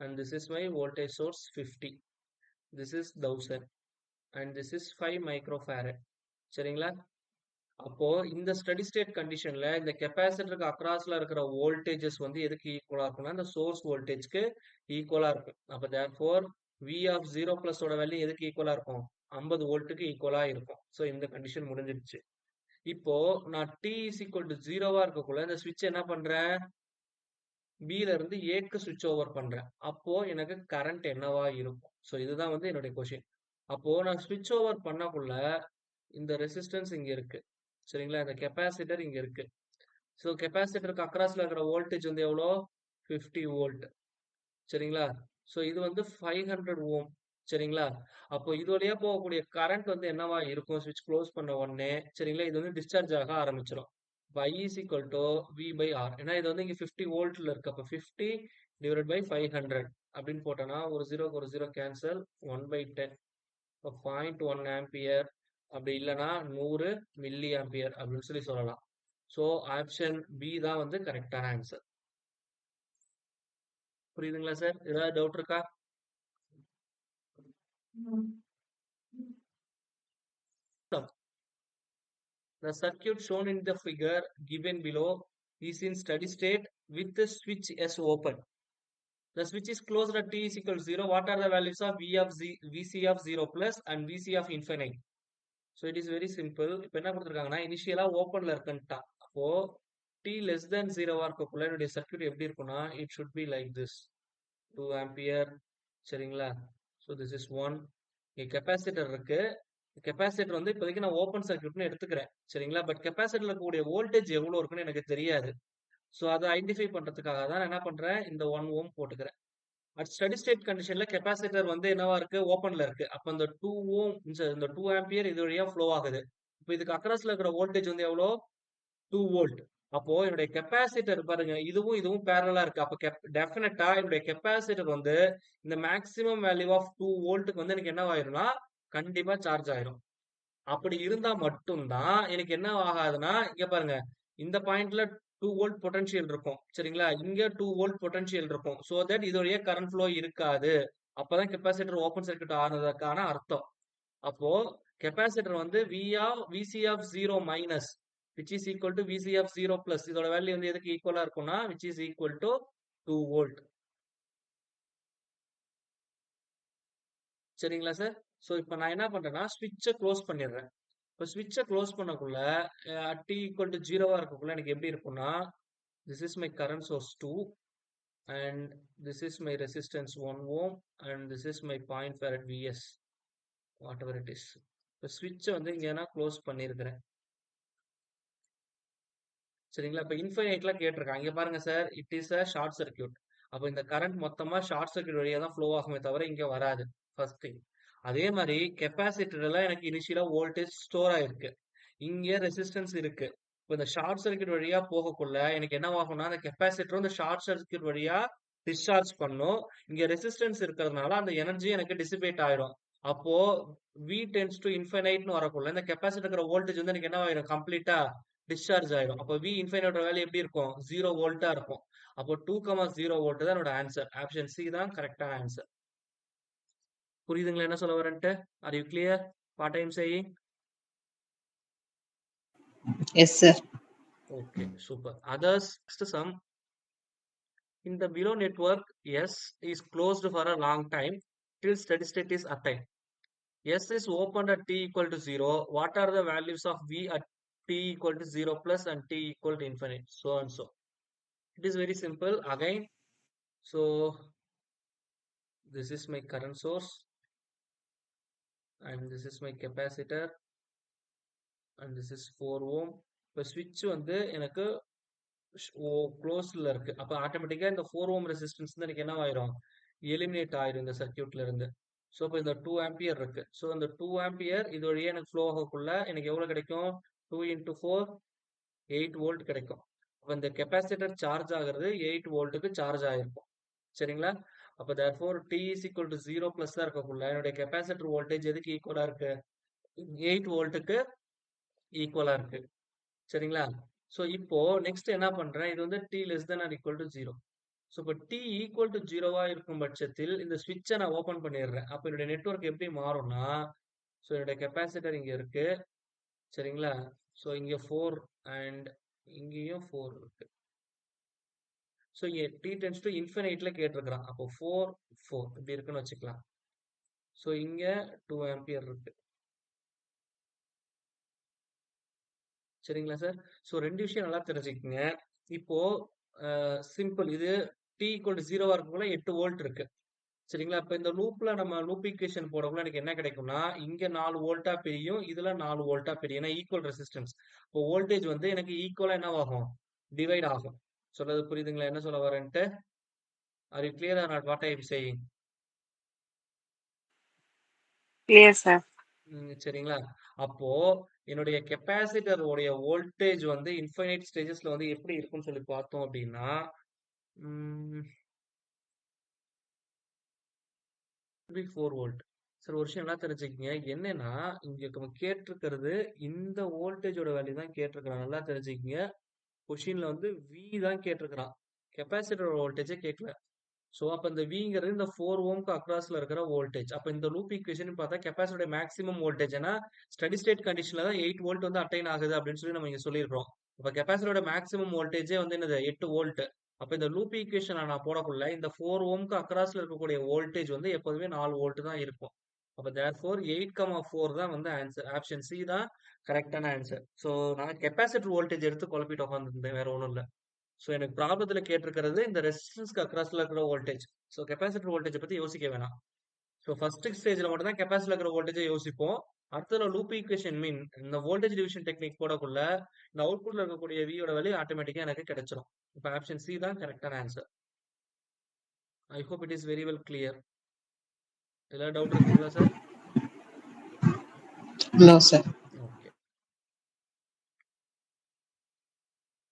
and this is my voltage source 50. This is 1000 and this is 5 microfarad. சரிங்களா? அப்போ இந்த ஸ்டடி ஸ்டேட் கண்டிஷன்ல இந்த கெப்பாசிட்டருக்கு அக்ராஸ்ல இருக்கிற வோல்டேஜஸ் வந்து எதுக்கு ஈக்குவலா இருக்கும்னா இந்த சோர்ஸ் வோல்டேஜ்க்கு ஈக்குவலா இருக்கும். அப்ப தேர்ஃபோர் V ஆஃப் 0 பிளஸ் ஓட வேல்யூ எதுக்கு ஈக்குவலா இருக்கும்? 50 வோல்ட்டுக்கு ஈக்குவலா இருக்கும். ஸோ இந்த கண்டிஷன் முடிஞ்சிடுச்சு. இப்போ நான் t is equal to 0வா இருக்கக்குள்ள இந்த ஸ்விட்ச் என்ன பண்றேன்? B ல இருந்து Aக்கு ஸ்விட்ச் ஓவர் பண்றேன். அப்போ எனக்கு கரண்ட் என்னவா இருக்கும்? ஸோ இதுதான் வந்து என்னுடைய கொஸ்டின். அப்போ நான் ஸ்விட்ச் ஓவர் பண்ணக்குள்ள இந்த ரெசிஸ்டன்ஸ் இங்க இருக்கு சரிங்களா? இந்த கெப்பாசிட்டர் இங்க இருக்கு. ஸோ கெப்பாசிட்டருக்கு அக்ராஸ்ல இருக்கிற வோல்டேஜ் வந்து எவ்வளோ? 50 வோல்ட் சரிங்களா? ஸோ இது வந்து 500 ஓம் சரிங்களா? அப்போ இது வழியா போகக்கூடிய கரண்ட் வந்து என்னவா இருக்கும்? ஸ்விட்ச் க்ளோஸ் பண்ண உடனே சரிங்களா? இது வந்து டிஸ்சார்ஜ் ஆக ஆரம்பிச்சிடும். I is equal to V by R. ஏன்னா இது வந்து இங்க 50 வோல்ட்ல இருக்கு. அப்போ 50 divided by 500 அப்படின்னு போட்டோம்னா ஒரு 0 கேன்சல் 1 by 10. இப்போ 0.1 ஆம்பியர் அப்படி இல்லைன்னா 100 மில்லி ஆம்பியர் அப்படின்னு சொல்லலாம். ஸோ ஆப்ஷன் பி தான் வந்து கரெக்டான ஆன்சர். புரியுதுங்களா சார்? ஏதாவது டவுட் இருக்கா? The circuit shown in the figure given below is in steady state with the switch S open. The switch is closed at t is equal to 0. What are the values of Vc of 0 plus and Vc of infinite? So it is very simple. இப்போ என்ன கொடுத்துருக்காங்கன்னா இனிஷியலா ஓப்பன்ல இருக்குன்ட்டான். அப்போ t less than 0வா இருக்கக்குள்ள என்னுடைய circuit எப்படி இருக்கும்னா it should be like this. 2 ampere சரிங்களா? So this is 1. இங்கே கெப்பாசிட்டர் இருக்கு. கெப்பாசிட்டர் வந்து இப்போதைக்கு நான் ஓப்பன் சர்க்யூட்னு எடுத்துக்கிறேன் சரிங்களா? பட் கெப்பாசிட்டர்ல இருக்கக்கூடிய வோல்டேஜ் எவ்வளோ இருக்குன்னு எனக்கு தெரியாது. ஸோ அதை ஐடென்டிஃபை பண்றதுக்காக தான் நான் என்ன பண்றேன்? இந்த 1 ஓம் போட்டுக்கிறேன். அட் ஸ்டடி ஸ்டேட் கண்டிஷன்ல கெப்பாசிட்டர் வந்து என்னவா இருக்கு? ஓப்பன்ல இருக்கு. அப்போ இந்த 2 ஓம் இந்த 2 ஆம்பியர் இது வழியா ஃப்ளோ ஆகுது. இப்போ இதுக்கு அக்ராஸ்ல இருக்கிற வோல்டேஜ் வந்து எவ்வளோ? 2 வோல்ட். அப்போ என்னுடைய கெப்பாசிட்டர் பாருங்க இதுவும் பேரலா இருக்கு. அப்போ டெஃபினட்டா என்னுடைய கெப்பாசிட்டர் வந்து இந்த மேக்ஸிமம் வேல்யூ ஆஃப் 2 வோல்ட்டுக்கு வந்து எனக்கு என்ன ஆயிரும்னா கண்டிப்பா சார்ஜ் ஆயிரும். அப்படி இருந்தா மட்டும்தான் எனக்கு என்ன ஆகாதுன்னா இங்க பாருங்க இந்த பாயிண்ட்ல 2 வோல்ட் பொட்டன்ஷியல் இருக்கும் சரிங்களா? இங்க 2 வோல்ட் பொட்டன்ஷியல் இருக்கும். சோ தட் இதோடைய கரண்ட் ஃப்ளோ இருக்காது. அப்பதான் கெப்பாசிட்டர் ஓப்பன் சர்க்யூட் ஆனதுக்கான அர்த்தம். அப்போ கெப்பாசிட்டர் வந்து Vc of 0 minus which is equal to Vc of 0 plus இதோட வேல்யூ வந்து எதுக்கு ஈக்குவலா இருக்கும்னா which is equal to 2 volt. சரிங்களா சார்? ஸோ இப்போ நான் என்ன பண்றேன்னா ஸ்விட்சை க்ளோஸ் பண்ணிடுறேன். இப்போ ஸ்விட்சை க்ளோஸ் பண்ணக்குள்ள t equal to 0வா இருக்கக்குள்ள எனக்கு எப்படி இருக்கும்னா this is my current source 2 and this is my resistance 1 ohm and this is my 0.5 farad Vs whatever it is. இப்போ ஸ்விட்சை வந்து இங்க நான் க்ளோஸ் பண்ணியிருக்கிறேன் சரிங்களா? இப்போ இன்ஃபைனைட்லாம் கேட்டிருக்காங்க. இங்க பாருங்க sir it is a short circuit. அப்போ இந்த கரண்ட் மொத்தமா ஷார்ட் சர்க்யூட் வழியா தான் ஃப்ளோ ஆகுமே தவிர இங்க வராது. First thing. அதே மாதிரி கெப்பாசிட்டர்ல எனக்கு இனிஷியலா வோல்டேஜ் ஸ்டோர் ஆயிருக்கு. இங்க ரெசிஸ்டன்ஸ் இருக்கு. இப்போ இந்த ஷார்ட் சர்க்யூட் வழியா போகக்குள்ள எனக்கு என்ன ஆகும்னா அந்த கெப்பாசிட்டரும் இந்த ஷார்ட் சர்க்யூட் வழியா டிஸ்சார்ஜ் பண்ணும். இங்க ரெசிஸ்டன்ஸ் இருக்கிறதுனால அந்த எனர்ஜி எனக்கு டிசிபேட் ஆயிடும். அப்போ V டென்ஸ் டு இன்ஃபைனைட்னு வரக்குள்ள இந்த கெப்பாசிட்டர் இருக்கிற வோல்டேஜ் வந்து எனக்கு என்ன ஆயிடும்? கம்ப்ளீட்டா டிஸ்சார்ஜ் ஆயிடும். அப்போ V இன்ஃபைனைட்டோட வேல்யூ எப்படி இருக்கும்? 0 வோல்ட்டா இருக்கும். அப்போ 2,0 வோல்ட் தான் என்னோட ஆன்சர். ஆப்ஷன் சி தான் கரெக்டான ஆன்சர். புரியுதுங்களா என்ன சொல்ல வரேன்ட்டு? Are you clear what I am saying? Yes, sir. Okay, super. Others, next sum. In the below network, S is closed for a long time till steady state is attained. S is opened at t equal to 0. What are the values of V at t equal to 0 plus and t equal to infinite? So and so. It is very simple. Again, so this is my current source and this is my capacitor and this is 4 ohm. இப்போ switch வந்து எனக்கு க்ளோஸ்ல இருக்கு. அப்ப ஆட்டோமேட்டிக்கா இந்த 4 ohm resistance வந்து எனக்கு என்ன ஆயிரும்? எலிமினேட் ஆயிரும் இந்த சர்க்யூட்ல இருந்து. ஸோ இப்போ இந்த 2 ஆம்பியர் இருக்கு. ஸோ இந்த 2 ஆம்பியர் இது வழியா எனக்கு ஃப்ளோ ஆகக்குள்ள எனக்கு எவ்வளவு கிடைக்கும்? 2 into 4 8 வோல்ட் கிடைக்கும். அப்ப இந்த கெப்பாசிட்டர் சார்ஜ் ஆகிறது 8 வோல்ட்டுக்கு சார்ஜ் ஆயிருக்கும். சரிங்களா? அப்ப therefore t is equal to 0 plus தான் இருக்கக்குள்ள என்னுடைய கெப்பாசிட்டர் வோல்டேஜ் எதுக்கு ஈக்குவலா இருக்கு? 8 வோல்ட்டுக்கு ஈக்குவலா இருக்கு. சரிங்களா? ஸோ இப்போ நெக்ஸ்ட் என்ன பண்றேன்? இது வந்து t less than or equal to 0. So இப்போ t ஈக்குவல் டு 0வா இருக்கும் பட்சத்தில் இந்த ஸ்விட்சை நான் ஓபன் பண்ணிடுறேன். அப்ப என்னுடைய நெட்வொர்க் எப்படி மாறும்னா, ஸோ என்னுடைய கெப்பாசிட்டர் இங்க இருக்கு. சரிங்களா? ஸோ இங்க 4 அண்ட் இங்கேயும் 4 இருக்கு. ஸோ இங்க t tends to infiniteல கேட்டிருக்கிறான். அப்போ 4 4 இப்படி இருக்குன்னு வச்சுக்கலாம். ஸோ இங்க 2 ஆம்பியர் இருக்கு. சரிங்களா சார்? ஸோ 2 விஷயம் நல்லா தெரிஞ்சுக்கங்க. இப்போ சிம்பிள் இது t ஈக்குவல் டு 0வா இருக்கக்குள்ள 8 வோல்ட் இருக்கு. சரிங்களா? இப்ப இந்த லூப்ல நம்ம லூப் ஈக்குவேஷன் போடக்குள்ள எனக்கு என்ன கிடைக்கும்னா, இங்க 4 வோல்ட்டா பிரியும். இதுல 4 வோல்ட்டா பிரியும். ஏன்னா ஈக்குவல் ரெசிஸ்டன்ஸ். இப்போ வோல்டேஜ் வந்து எனக்கு ஈக்குவலா என்னவாகும்? டிவைட் ஆகும். சொல்றது புரியுதுங்களா? என்ன சொல்ல வரேன்ட்டு? Are you clear or not what I am saying? Clear, sir. சரிங்களா? அப்போ என்னுடைய கெப்பாசிட்டர் உடைய வோல்டேஜ் வந்து இன்ஃபைனைட் ஸ்டேஜஸ்ல வந்து எப்படி இருக்கும்னு சொல்லி பார்த்தோம் அப்படின்னா, 4 வோல்ட். சார் ஒரு விஷயம் என்ன தெரிஞ்சுக்கங்க. என்னன்னா இங்க நம்ம கேட்டிருக்கிறது இந்த வோல்டேஜோட வேல்யூ தான் கேட்டிருக்கிறான். நல்லா தெரிஞ்சுக்கங்க. கொஷின்ல வந்து V தான் கேட்டிருக்கிறான். கெப்பாசிட்டர் வோல்டேஜே கேட்கல. ஸோ அப்ப இந்த விங்கிறது இந்த 4 ஓம்க்கு அக்ராஸ்ல இருக்கிற வோல்டேஜ். அப்ப இந்த லூப் ஈக்குவேஷன் பார்த்தா கெப்பாசிட்டர் மேக்ஸிமம் வோல்டேஜ். ஏன்னா ஸ்டடி ஸ்டேட் கண்டிஷன்ல தான் 8 வோல்ட் வந்து அட்டைன் ஆகுது அப்படின்னு சொல்லி நம்ம இங்க சொல்லியிருக்கோம். அப்ப கெப்பாசிட்டரோட மேக்ஸிமம் வோல்டேஜே வந்து என்னது 8 வோல்ட். அப்ப இந்த லூப் ஈக்குவேஷன் நான் போடக்குள்ள இந்த 4 ஓம்க்கு அக்ராஸ்ல இருக்கக்கூடிய வோல்டேஜ் வந்து எப்போதுமே 4 வோல்ட் தான் இருக்கும். அப்ப therefore 8,4 தான் வந்து ஆன்சர். ஆப்ஷன் சி தான் கரெக்டான ஆன்சர். ஸோ நான் கெப்பாசிட்டர் வோல்டேஜ் எடுத்து குழப்பிட்டு உட்காந்துருந்தேன், வேற ஒன்றும் இல்லை. ஸோ எனக்கு ப்ராப்ளத்துல கேட்டிருக்கிறது இந்த ரெசிஸ்டன்ஸ்க்கு அக்ராஸ்ல இருக்கிற வோல்டேஜ். ஸோ கெப்பாசிட்டர் வோல்டேஜ் பத்தி யோசிக்க வேணாம். ஸோ ஃபர்ஸ்ட் ஸ்டேஜ்ல மட்டும் தான் கெப்பாசிட்டர் இருக்கிற வோல்டேஜை யோசிப்போம். அடுத்ததுல லூப் ஈக்குவேஷன் மீன் இந்த வோல்டேஜ் டிவிஷன் டெக்னிக் போடக்குள்ள இந்த அவுட்புட்ல இருக்கக்கூடிய வியோட வேல்யூ ஆட்டோமேட்டிக்கா எனக்கு கிடைச்சிரும். இப்போ ஆப்ஷன் சி தான் கரெக்டான answer. I hope it is very well clear. ஏதாவது டவுட் இருக்குங்களா sir? No, sir. Okay.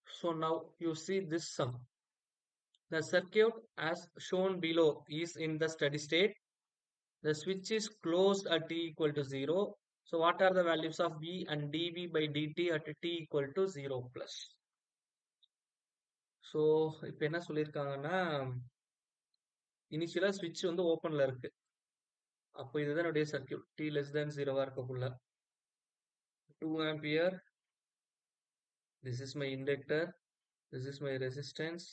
So now you see this sum. The circuit as shown below is in the steady state. The switch is closed at t equal to 0. So what are the values of V and dV by dt at t equal to 0 plus? So இப்போ என்ன சொல்லியிருக்காங்கன்னா, இனிஷியலா ஸ்விட்ச் வந்து ஓப்பன்ல இருக்கு. அப்போ இதுதான் என்னுடைய சர்க்யூட். t less than 0வா இருக்கக்குள்ள 2 ampere. This is my inductor. This is my resistance.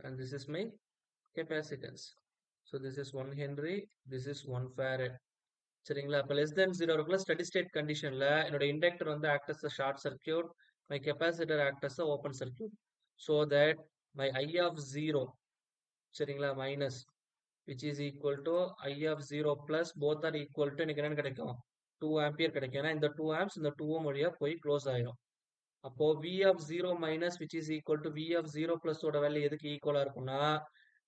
And this is my capacitance. So this is 1 Henry. This is 1 Farad. சரிங்களா? அப்ப less than 0 இருக்குள்ள steady state conditionல என்னோட inductor வந்து act as a short circuit, my capacitor act as a open circuit, so that my I of 0, சரிங்களா, minus, which is equal to I of 0 plus, both are equal to எனக்கு என்ன கிடைக்கும்? 2 ampere கிடைக்கும். ஏன்னா இந்த 2 amps இந்த 2 ohm வழியா போய் க்ளோஸ் ஆயிரும். அப்போ V of 0 minus, which is equal to V of 0 plus ஓட வேல்யூ எதுக்கு ஈக்குவலா இருக்கும்னா,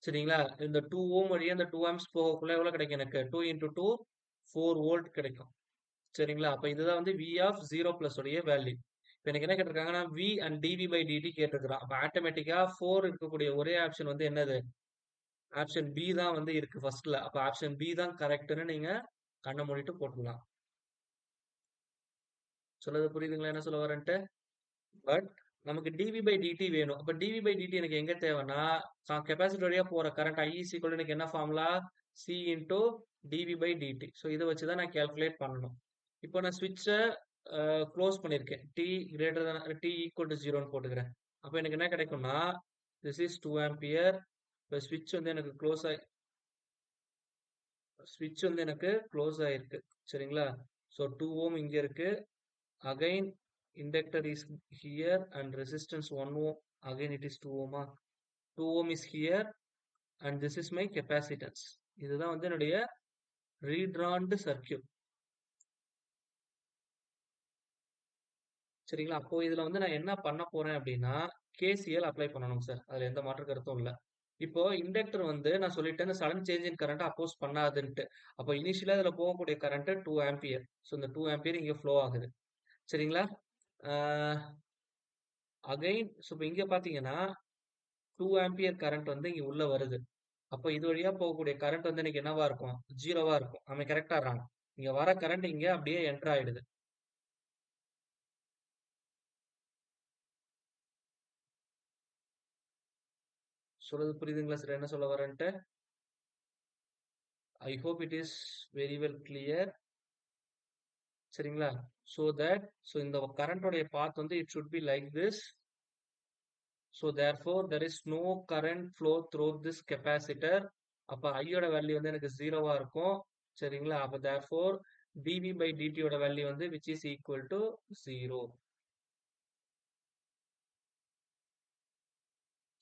சரிங்களா, இந்த 2 ohm வழியா இந்த 2 amps போகக்குள்ள எவ்வளவு கிடைக்கும்? எனக்கு 2 into 2 4 வோல்ட் கிடைக்கும். சரிங்களா? அப்ப இதுதான் வந்து V of 0 plus உடைய வேல்யூ. இப்ப எனக்கு என்ன கேட்டிருக்காங்கன்னா, V and dV by dt கேட்டிருக்கிறான். அப்ப ஆட்டோமேட்டிக்கா 4 இருக்கக்கூடிய ஒரே ஆப்ஷன் வந்து என்னது? ஆப்ஷன் பி தான் வந்து இருக்கு ஃபர்ஸ்ட்ல. அப்ப ஆப்ஷன் பி தான் கரெக்ட்னு நீங்க கண்ணை மூடிட்டு போட்டுக்கலாம். சொல்றது புரியுதுங்களா என்ன சொல்ல வரேன்ட்டு? பட் நமக்கு dV by dt வேணும். அப்ப dV by dt எனக்கு எங்க தேவைன்னா, கெப்பாசிட்டர் வழியா போற current I is equal to எனக்கு என்ன formula? C into dV by dt. So இதை வச்சு தான் நான் கால்குலேட் பண்ணணும். இப்போ நான் ஸ்விட்சை க்ளோஸ் பண்ணியிருக்கேன். t greater than t equal to 0ன்னு போட்டுக்கிறேன். அப்போ எனக்கு என்ன கிடைக்கும்னா, this is 2 ஆம்பியர். இப்போ ஸ்விட்ச் வந்து எனக்கு க்ளோஸ் ஆயிருக்கு. சரிங்களா? ஸோ 2 ohm இங்க இருக்கு. Again inductor is here and resistance 1 ohm. Again it is 2 ohm. 2 ohm is here and this is my capacitance. இதுதான் வந்து என்னுடைய redrawn circuit. சரிங்களா? அப்போ இதுல வந்து நான் என்ன பண்ண போறேன் அப்படின்னா, KCL அப்ளை பண்ணணும் சார். அதுல எந்த மாற்று கருத்தும் இல்ல. இப்போ இண்டக்டர் வந்து நான் சொல்லிட்டேன் சடன் சேஞ்ச் இன் கரண்ட் அப்போஸ் பண்ணாதுன்ட்டு. அப்போ இனிஷியலா இதுல போகக்கூடிய கரண்ட் 2 ஆம்பியர். ஸோ இந்த 2 ஆம்பியர் இங்க ஃப்ளோ ஆகுது. சரிங்களா? அகைன் இப்போ இங்க பாத்தீங்கன்னா 2 ஆம்பியர் கரண்ட் வந்து இங்க உள்ள வருது. அப்போ இது வழியா போகக்கூடிய கரண்ட் வந்து எனக்கு என்னவா இருக்கும்? 0வா இருக்கும். அவன் கரெக்டா இருக்கான். இங்க வர கரண்ட் இங்க அப்படியே என்டர் ஆயிடுது. சொல்றது புரியுதுங்களா சார் என்ன சொல்ல வரேன்ட்டு? I hope it is very well clear. சரிங்களா? ஸோ இந்த கரண்டோடைய பாத் வந்து it should be like this. So therefore there is no current flow through this capacitor. அப்ப I யோட வேல்யூ வந்து எனக்கு 0வா இருக்கும். சரிங்களா? அப்ப therefore dv by dt யோட வேல்யூ வந்து which is equal to 0.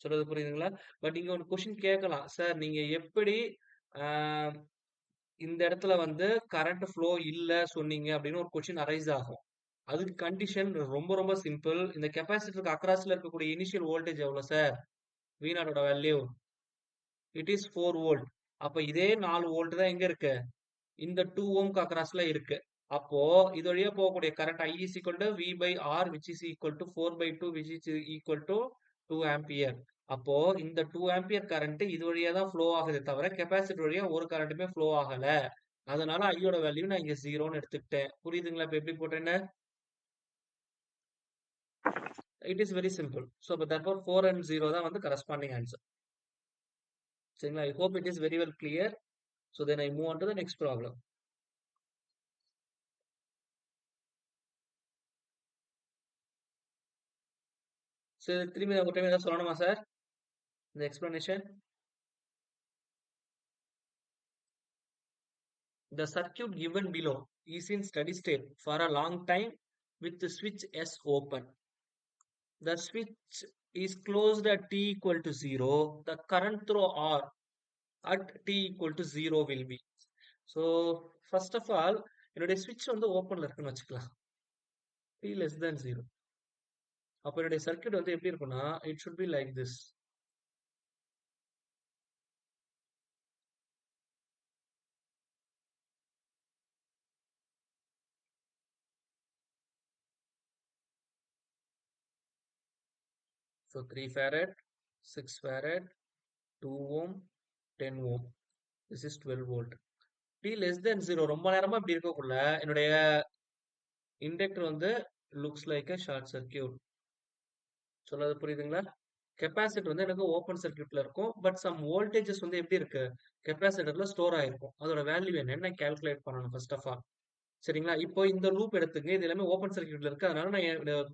சொல்றது புரியுதுங்களா? பட் இங்க ஒரு கொஸ்டின் கேட்கலாம். சார் நீங்க எப்படி ஆஹ், இந்த இடத்துல வந்து கரண்ட் ஃப்ளோ இல்ல சொன்னீங்க அப்படின்னு ஒரு கொஸ்டின் அரைஸ் ஆகும். அதுக்கு கண்டிஷன் ரொம்ப ரொம்ப சிம்பிள். இந்த கெப்பாசிட்டருக்கு அக்ராஸ்ல இருக்கக்கூடிய இனிஷியல் வோல்டேஜ் எவ்வளவு sir? V0 value it is 4 volt. அப்ப இதே 4 வோல்ட் தான் எங்க இருக்கு? இந்த 2 ஓம்க்கு அக்ராஸ்ல இருக்கு. அப்போ இது வழியா போகக்கூடிய current I is equal to V by R which is equal to 4 by 2 which is equal to 2 ampere. அப்போ இந்த 2 ஆம்பியர் கரண்ட் இது வழியா தான் ஃப்ளோ ஆகுது தவிர கெப்பாசிட்டர் வழியா ஒரு கரண்ட்டுமே ஃப்ளோ ஆகல. அதனால ஐயோட வேல்யூ நான் இங்க 0ன்னு எடுத்துக்கிட்டேன். புரியுதுங்களா இப்ப எப்படி போட்டேன்னு? It is very simple. So அப்போ therefore 4 and 0 தான் வந்து கரஸ்பாண்டிங் ஆன்சர். சரிங்களா? I hope it is very well clear. So then I move on to the next problem. So திரும்பி ஒரு டைம் ஏதாவது சொல்லணுமா சார் இந்த explanation? The circuit given below is in steady state for a long time with the switch S open. The switch is closed at t equal to 0. The current through R at t equal to 0 will be. So first of all, என்னுடைய switch வந்து ஓப்பன்ல இருக்குன்னு வச்சுக்கலாம். t less than 0. அப்போ என்னுடைய circuit வந்து எப்படி இருக்கும்னா it should be like this. So 3 farad, 6 farad, 2 ohm, 10 ohm. This is 12 volt. t less than 0 ரொம்ப நேரமா இப்படி இருக்கக்குள்ள என்னுடைய இண்டக்டர் வந்து looks like a short circuit. சொல்றது புரியுதுங்களா? கெப்பாசிட்டர் வந்து எனக்கு ஓப்பன் சர்க்யூட்ல இருக்கும். பட் சம் வோல்டேஜஸ் வந்து எப்படி இருக்கு? கெப்பாசிட்டர்ல ஸ்டோர் ஆயிருக்கும். அதோட வேல்யூ என்னன்னு கால்குலேட் பண்ணணும் ஃபர்ஸ்ட் ஆஃப் ஆல். சரிங்களா? இப்போ இந்த லூப் எடுத்துங்க. இது எல்லாமே ஓப்பன் சர்க்யூட்ல இருக்கு. அதனால நான்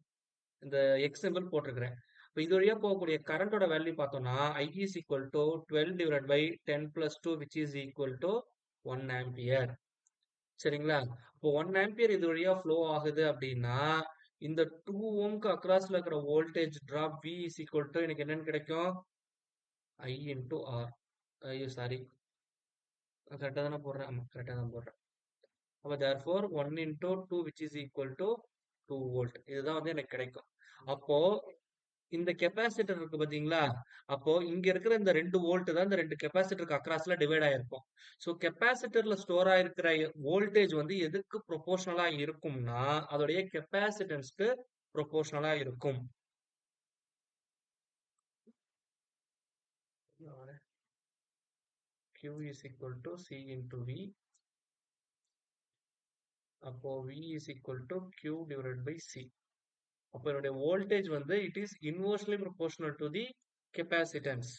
இந்த எக்ஸ் சிம்பிள் போட்டிருக்கிறேன். இப்போ இது வழியா போகக்கூடிய கரண்டோட வேல்யூ பார்த்தோம்னா I is equal to 12 divided by 10 plus 2 which is equal to 1 ampere. சரிங்களா? இப்போ 1 ஆம்பியர் இது வழியா ஃப்ளோ ஆகுது அப்படின்னா இந்த 2 ஓம்க்கு அக்ராஸ்ல இருக்கிற voltage drop V is equal to எனக்கு என்னன்னு கிடைக்கும்? I into R. ஐயோ சாரி, கரெக்டாக தானே போடுறேன். ஆமாம் கரெக்டாக தான் போடுறேன். அப்போ therefore 1 into 2 which is equal to 2 volt. இதுதான் வந்து எனக்கு கிடைக்கும். அப்போ இந்த கெப்பாசிட்டர் இருக்கு பாத்தீங்களா? அப்போ இங்க இருக்கிற இந்த 2 வோல்ட் தான் இந்த 2 கெப்பாசிட்டருக்கு அக்ராஸ்ல டிவைட் ஆயிருக்கும். ஸோ கெப்பாசிட்டர்ல ஸ்டோர் ஆயிருக்கிற வோல்டேஜ் வந்து எதுக்கு ப்ரொபோஷனலா இருக்கும்னா அதோடைய கெப்பாசிட்டன்ஸ்க்கு ப்ரொபோஷனலா இருக்கும். Q is equal to C into V. அப்போ V is equal to Q divided by C. அப்போ என்னுடைய வோல்டேஜ் வந்து it is inversely proportional to the capacitance.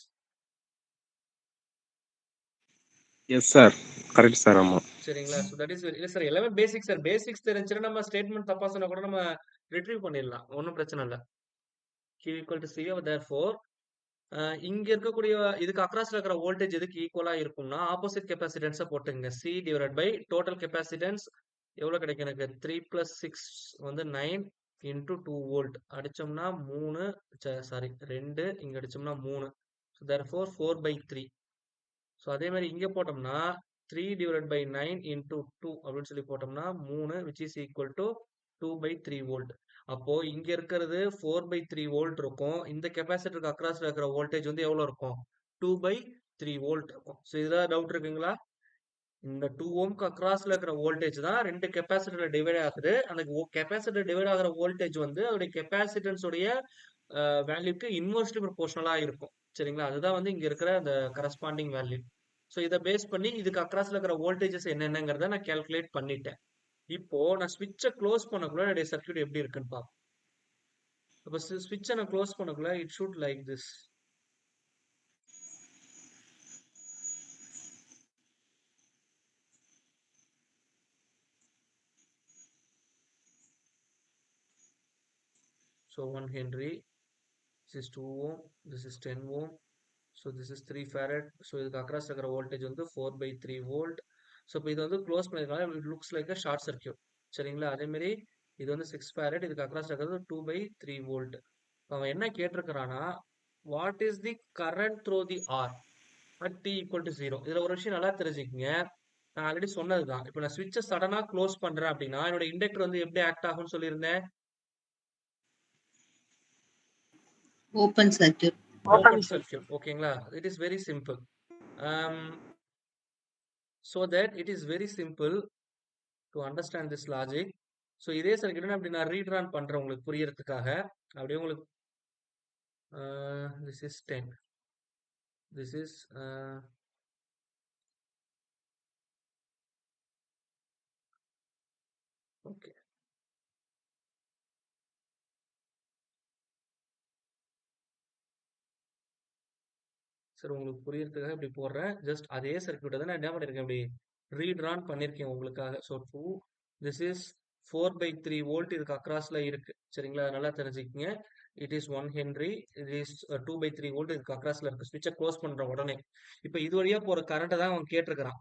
Yes sir, correct sir. ஆமா சரிங்களா? ஸோ தட் இஸ் இல்லை சார் எல்லாமே பேசிக் sir. Basics தெரிஞ்சுன்னா நம்ம ஸ்டேட்மெண்ட் தப்பா சொன்னா கூட நம்ம ரிட்ரீவ் பண்ணிடலாம். ஒன்றும் பிரச்சனை இல்லை. Q equal to C. therefore இங்க இருக்கக்கூடிய இதுக்கு அக்ராஸ்ல இருக்கிற வோல்டேஜ் எதுக்கு ஈக்குவலா இருக்கும்னா ஆப்போசிட் கெப்பாசிட்டன்ஸை போட்டுங்க. C divide by total capacitance எவ்வளவு கிடைக்கும் எனக்கு? 3 plus 6 வந்து 9 into 2 வோல்ட் அடிச்சோம்னா 3, சாரி 2, இங்க அடிச்சோம்னா 3. So therefore 4 by 3. ஸோ அதே மாதிரி இங்க போட்டோம்னா 3 divided by 9 into 2 அப்படின்னு சொல்லி போட்டோம்னா 3 which is equal to 2 by 3 volt. அப்போ இங்க இருக்கிறது 4 by 3 வோல்ட் இருக்கும். இந்த கெப்பாசிட்டருக்கு அக்ராஸ்ல இருக்கிற வோல்டேஜ் வந்து எவ்வளவு இருக்கும்? 2/3 வோல்ட் இருக்கும். ஸோ இதில் டவுட் இருக்குங்களா? இந்த 2 ஓம்க்கு அக்ராஸ்ல இருக்கிற வோல்டேஜ் தான் 2 கெப்பாசிட்டர்ல டிவைட் ஆகுது. அந்த கெப்பாசிட்டர் டிவைட் ஆகிற வோல்டேஜ் வந்து அதோடைய கெப்பாசிட்டன்ஸ் உடைய வேல்யூக்கு இன்வெர்ஸ்லி ப்ரொபோர்ஷனலா இருக்கும். சரிங்களா? அதுதான் வந்து இங்க இருக்கிற அந்த கரஸ்பாண்டிங் வேல்யூ. ஸோ இதை பேஸ் பண்ணி இதுக்கு அக்ராஸ்ல இருக்கிற வோல்டேஜஸ் என்னென்னங்கிறத நான் கால்குலேட் பண்ணிட்டேன். இப்போ நான் ஸ்விட்சை க்ளோஸ் பண்ணக்குள்ள என்னுடைய சர்க்யூட் எப்படி இருக்குன்னு பார்ப்போம். அப்போ ஸ்விட்சை நான் க்ளோஸ் பண்ணக்குள்ள it should like this. So 1 Henry, this is 2 ohm, this is 10 ohm, so this is 3 farad. So இதுக்கு அக்ராஸ் இருக்கிற வோல்டேஜ் வந்து 4/3 வோல்ட். ஸோ இப்போ இது வந்து க்ளோஸ் பண்ணிருக்காங்க, it looks like a short circuit. சரிங்களா? அதே மாதிரி இது வந்து 6 farad, இதுக்கு அக்ராஸ் இருக்கிறது 2/3 வோல்ட். அவன் என்ன கேட்டிருக்கிறான்னா, what is the current through the R at t equal to 0. இதுல ஒரு விஷயம் நல்லா தெரிஞ்சுக்கங்க. நான் ஆல்ரெடி சொன்னதுதான். இப்போ நான் ஸ்விட்சை சடனா க்ளோஸ் பண்றேன் அப்படின்னா என்னோட இண்டக்டர் வந்து எப்படி ஆக்ட் ஆகும்னு சொல்லியிருந்தேன்? Open circuit. Open circuit. ஓகேங்களா? It is very simple. So that it is very simple to understand this logic. So இதே சர்க்யூட் அப்படி நான் ரீட்ரான் பண்றேன் உங்களுக்கு புரியறதுக்காக. அப்படியே உங்களுக்கு this is 10. This is okay. சரி, உங்களுக்கு புரியறதுக்காக இப்படி போடுறேன். ஜஸ்ட் அதே சர்க்யூட்டை தான் நான் என்ன பண்ணிருக்கேன், இப்படி ரீட்ரான் பண்ணிருக்கேன் உங்களுக்காக. ஸோ 2, திஸ் இஸ் 4/3 வோல்ட் இதுக்கு அக்ராஸ்ல இருக்கு. சரிங்களா? நல்லா தெரிஞ்சுக்கங்க. It is 1 Henry, it is 2/3 volt இதுக்கு அக்ராஸ்ல இருக்கு. ஸ்விட்சை க்ளோஸ் பண்ற உடனே இப்போ இது வழியா போற கரண்ட்டை தான் அவன் கேட்டிருக்கிறான்.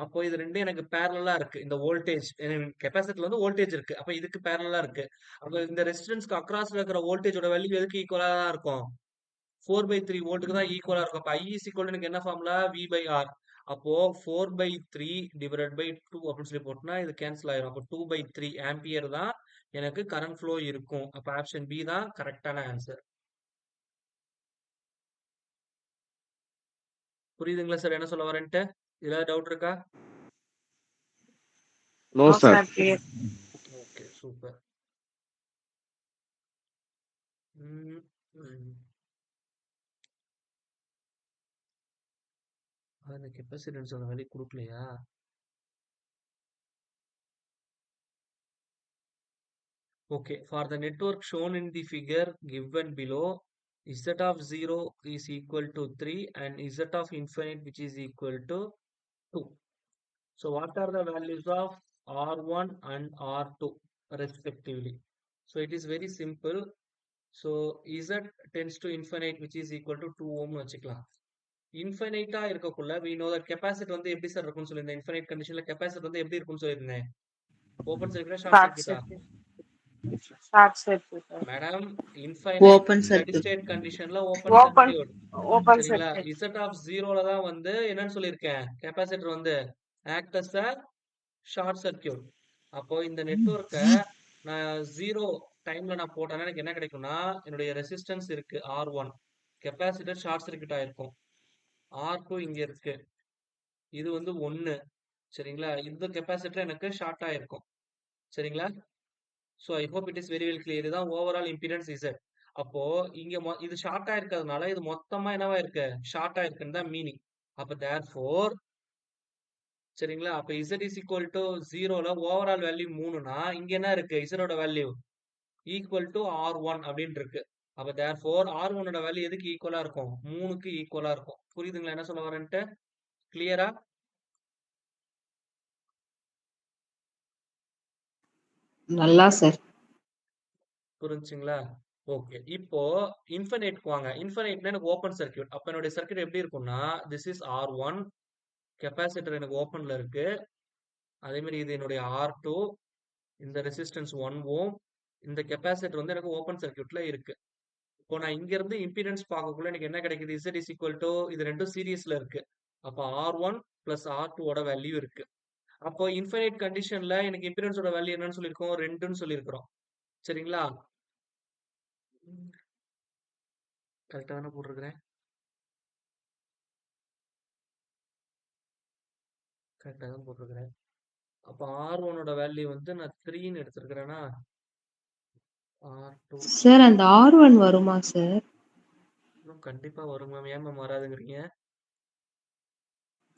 அப்போ இது ரெண்டும் எனக்கு பேரலா இருக்கு. இந்த வோல்டேஜ் கெப்பாசிட்டில வந்து வோல்டேஜ் இருக்கு. அப்ப இதுக்கு பேரலா இருக்கு. அப்ப இந்த ரெசிஸ்டன்ஸ்க்கு அக்ராஸ்ல இருக்கிற வோல்டேஜோட வேல்யூ எதுக்கு ஈக்குவலா தான் இருக்கும்? 4/3 வோல்ட்டுக்கு தான் ஈக்குவலா இருக்கும். அப்ப I is equal to எனக்கு என்ன ஃபார்முலா? V/R. அப்போ 4/3 டிவைடட் பை 2 அப்படின்னு சொல்லி போட்டோம்னா இது கேன்சல் ஆயிரும். அப்போ 2/3 ஆம்பியர் தான் எனக்கு கரண்ட் ஃப்ளோ இருக்கும். அப்ப ஆப்ஷன் பி தான் கரெக்டான ஆன்சர். புரியுதுங்களா சார் என்ன சொல்ல வரேன்ட்டு? இதுல டவுட் இருக்கா? No No, sir. sir. Clear. Okay, super. அந்த கெப்பாசிட்டன்ஸோட வேல்யூ கொடுக்கலையா? Okay, for the network shown in the figure given below, Z of 0 is equal to 3 and Z of infinite which is equal to 2. So what are the values of R1 and R2 respectively? So it is very simple. So Z tends to infinite which is equal to 2 ohm வச்சுக்கலாம். இன்ஃபைனைட்டா இருக்கக்குள்ள we know that capacitor வந்து எப்படி sir இருக்கும்னு சொல்லியிருந்தேன். Infinite கண்டிஷன்ல capacitor வந்து எப்படி இருக்கும்னு சொல்லியிருந்தேன். ஓபன் சர்க்யூட்டா ஷார்ட் Short சர்க்யூட்டா? circuit. Short circuit. Madam, infinite open steady circuit. State கண்டிஷன்ல ஓபன் Open. சர்க்யூட். Open சரிங்களா? circuit. Z ஆஃப் 0ல தான் வந்து என்னன்னு சொல்லியிருக்கேன், கெப்பாசிட்டர் வந்து act as a short circuit. அப்போ இந்த நெட்வொர்க்கை நான் 0 டைம்ல நான் போட்டேன்னா எனக்கு என்ன கிடைக்கும்னா, என்னுடைய ரெசிஸ்டன்ஸ் இருக்கு R1, கெப்பாசிட்டர் ஷார்ட் சர்க்யூட் ஆயிருக்கும். R2 இங்க இருக்கு, இது வந்து 1. சரிங்களா? இந்த கெப்பாசிட்டர் எனக்கு ஷார்ட் ஆயிருக்கும். சரிங்களா? So I hope it is very well clear. இதுதான் ஓவரால் இம்பிடன்ஸ் Z. அப்போ இங்க இது ஷார்ட்டா இருக்கிறதுனால இது மொத்தமா என்னவா இருக்கு, ஷார்ட்டா இருக்குன்னு தான் மீனிங். அப்ப தேர்ஃபோர், சரிங்களா, அப்ப Z இஸ் ஈக்குவல் டு 0ல ஓவரால் வேல்யூ 3னா இங்க என்ன இருக்கு, Z value equal to R1 அப்படின்னு இருக்கு. அப்ப தேர்ஃபோர் R1 வேல்யூ எதுக்கு ஈக்குவலா இருக்கும்? 3க்கு ஈக்குவலா இருக்கும். புரியுதுங்களா என்ன சொல்ல வரேன்ட்டு? கிளியரா? நல்லா சார். புரிஞ்சுங்களா? ஓகே, இப்போ இன்ஃபினைட்க்கு வாங்க. இன்ஃபினைட்னா எனக்கு ஓப்பன் சர்க்யூட். அப்ப என்னுடைய சர்க்யூட் எப்படி இருக்கும்னா, திஸ் இஸ் R1, கெப்பாசிட்டர் எனக்கு ஓப்பன்ல இருக்கு. அதே மாதிரி இது என்னுடைய R2, இந்த ரெசிஸ்டன்ஸ் 1 ஓம், இந்த கெப்பாசிட்டர் வந்து எனக்கு ஓப்பன் சர்க்யூட்ல இருக்கு. இப்போ நான் இங்க இருந்து இம்பிடன்ஸ் பார்க்கக்குள்ள எனக்கு என்ன கிடைக்குது, Z இஸ் ஈக்குவல் டு, இது ரெண்டும் சீரியஸ்ல இருக்கு. அப்ப R1 பிளஸ் R2 ஓட வேல்யூ இருக்கு. அப்போ இன்ஃபினைட் கண்டிஷன்ல எனக்கு இம்பிடன்ஸோட வேல்யூ என்னன்னு சொல்லியிருக்கோம், 2ன்னு சொல்லியிருக்கிறோம். சரிங்களா? கரெக்டா தானே போட்டிருக்கிறேன்? கரெக்டா தான் போட்டிருக்கிறேன். அப்ப R1 ஓட வேல்யூ வந்து நான் 3ன்னு எடுத்திருக்கிறேன்னா R2 சார் அந்த R1 வருமா சார்? கண்டிப்பா வரும் மேம். ஏன் மேம் வராதுங்கிறீங்க?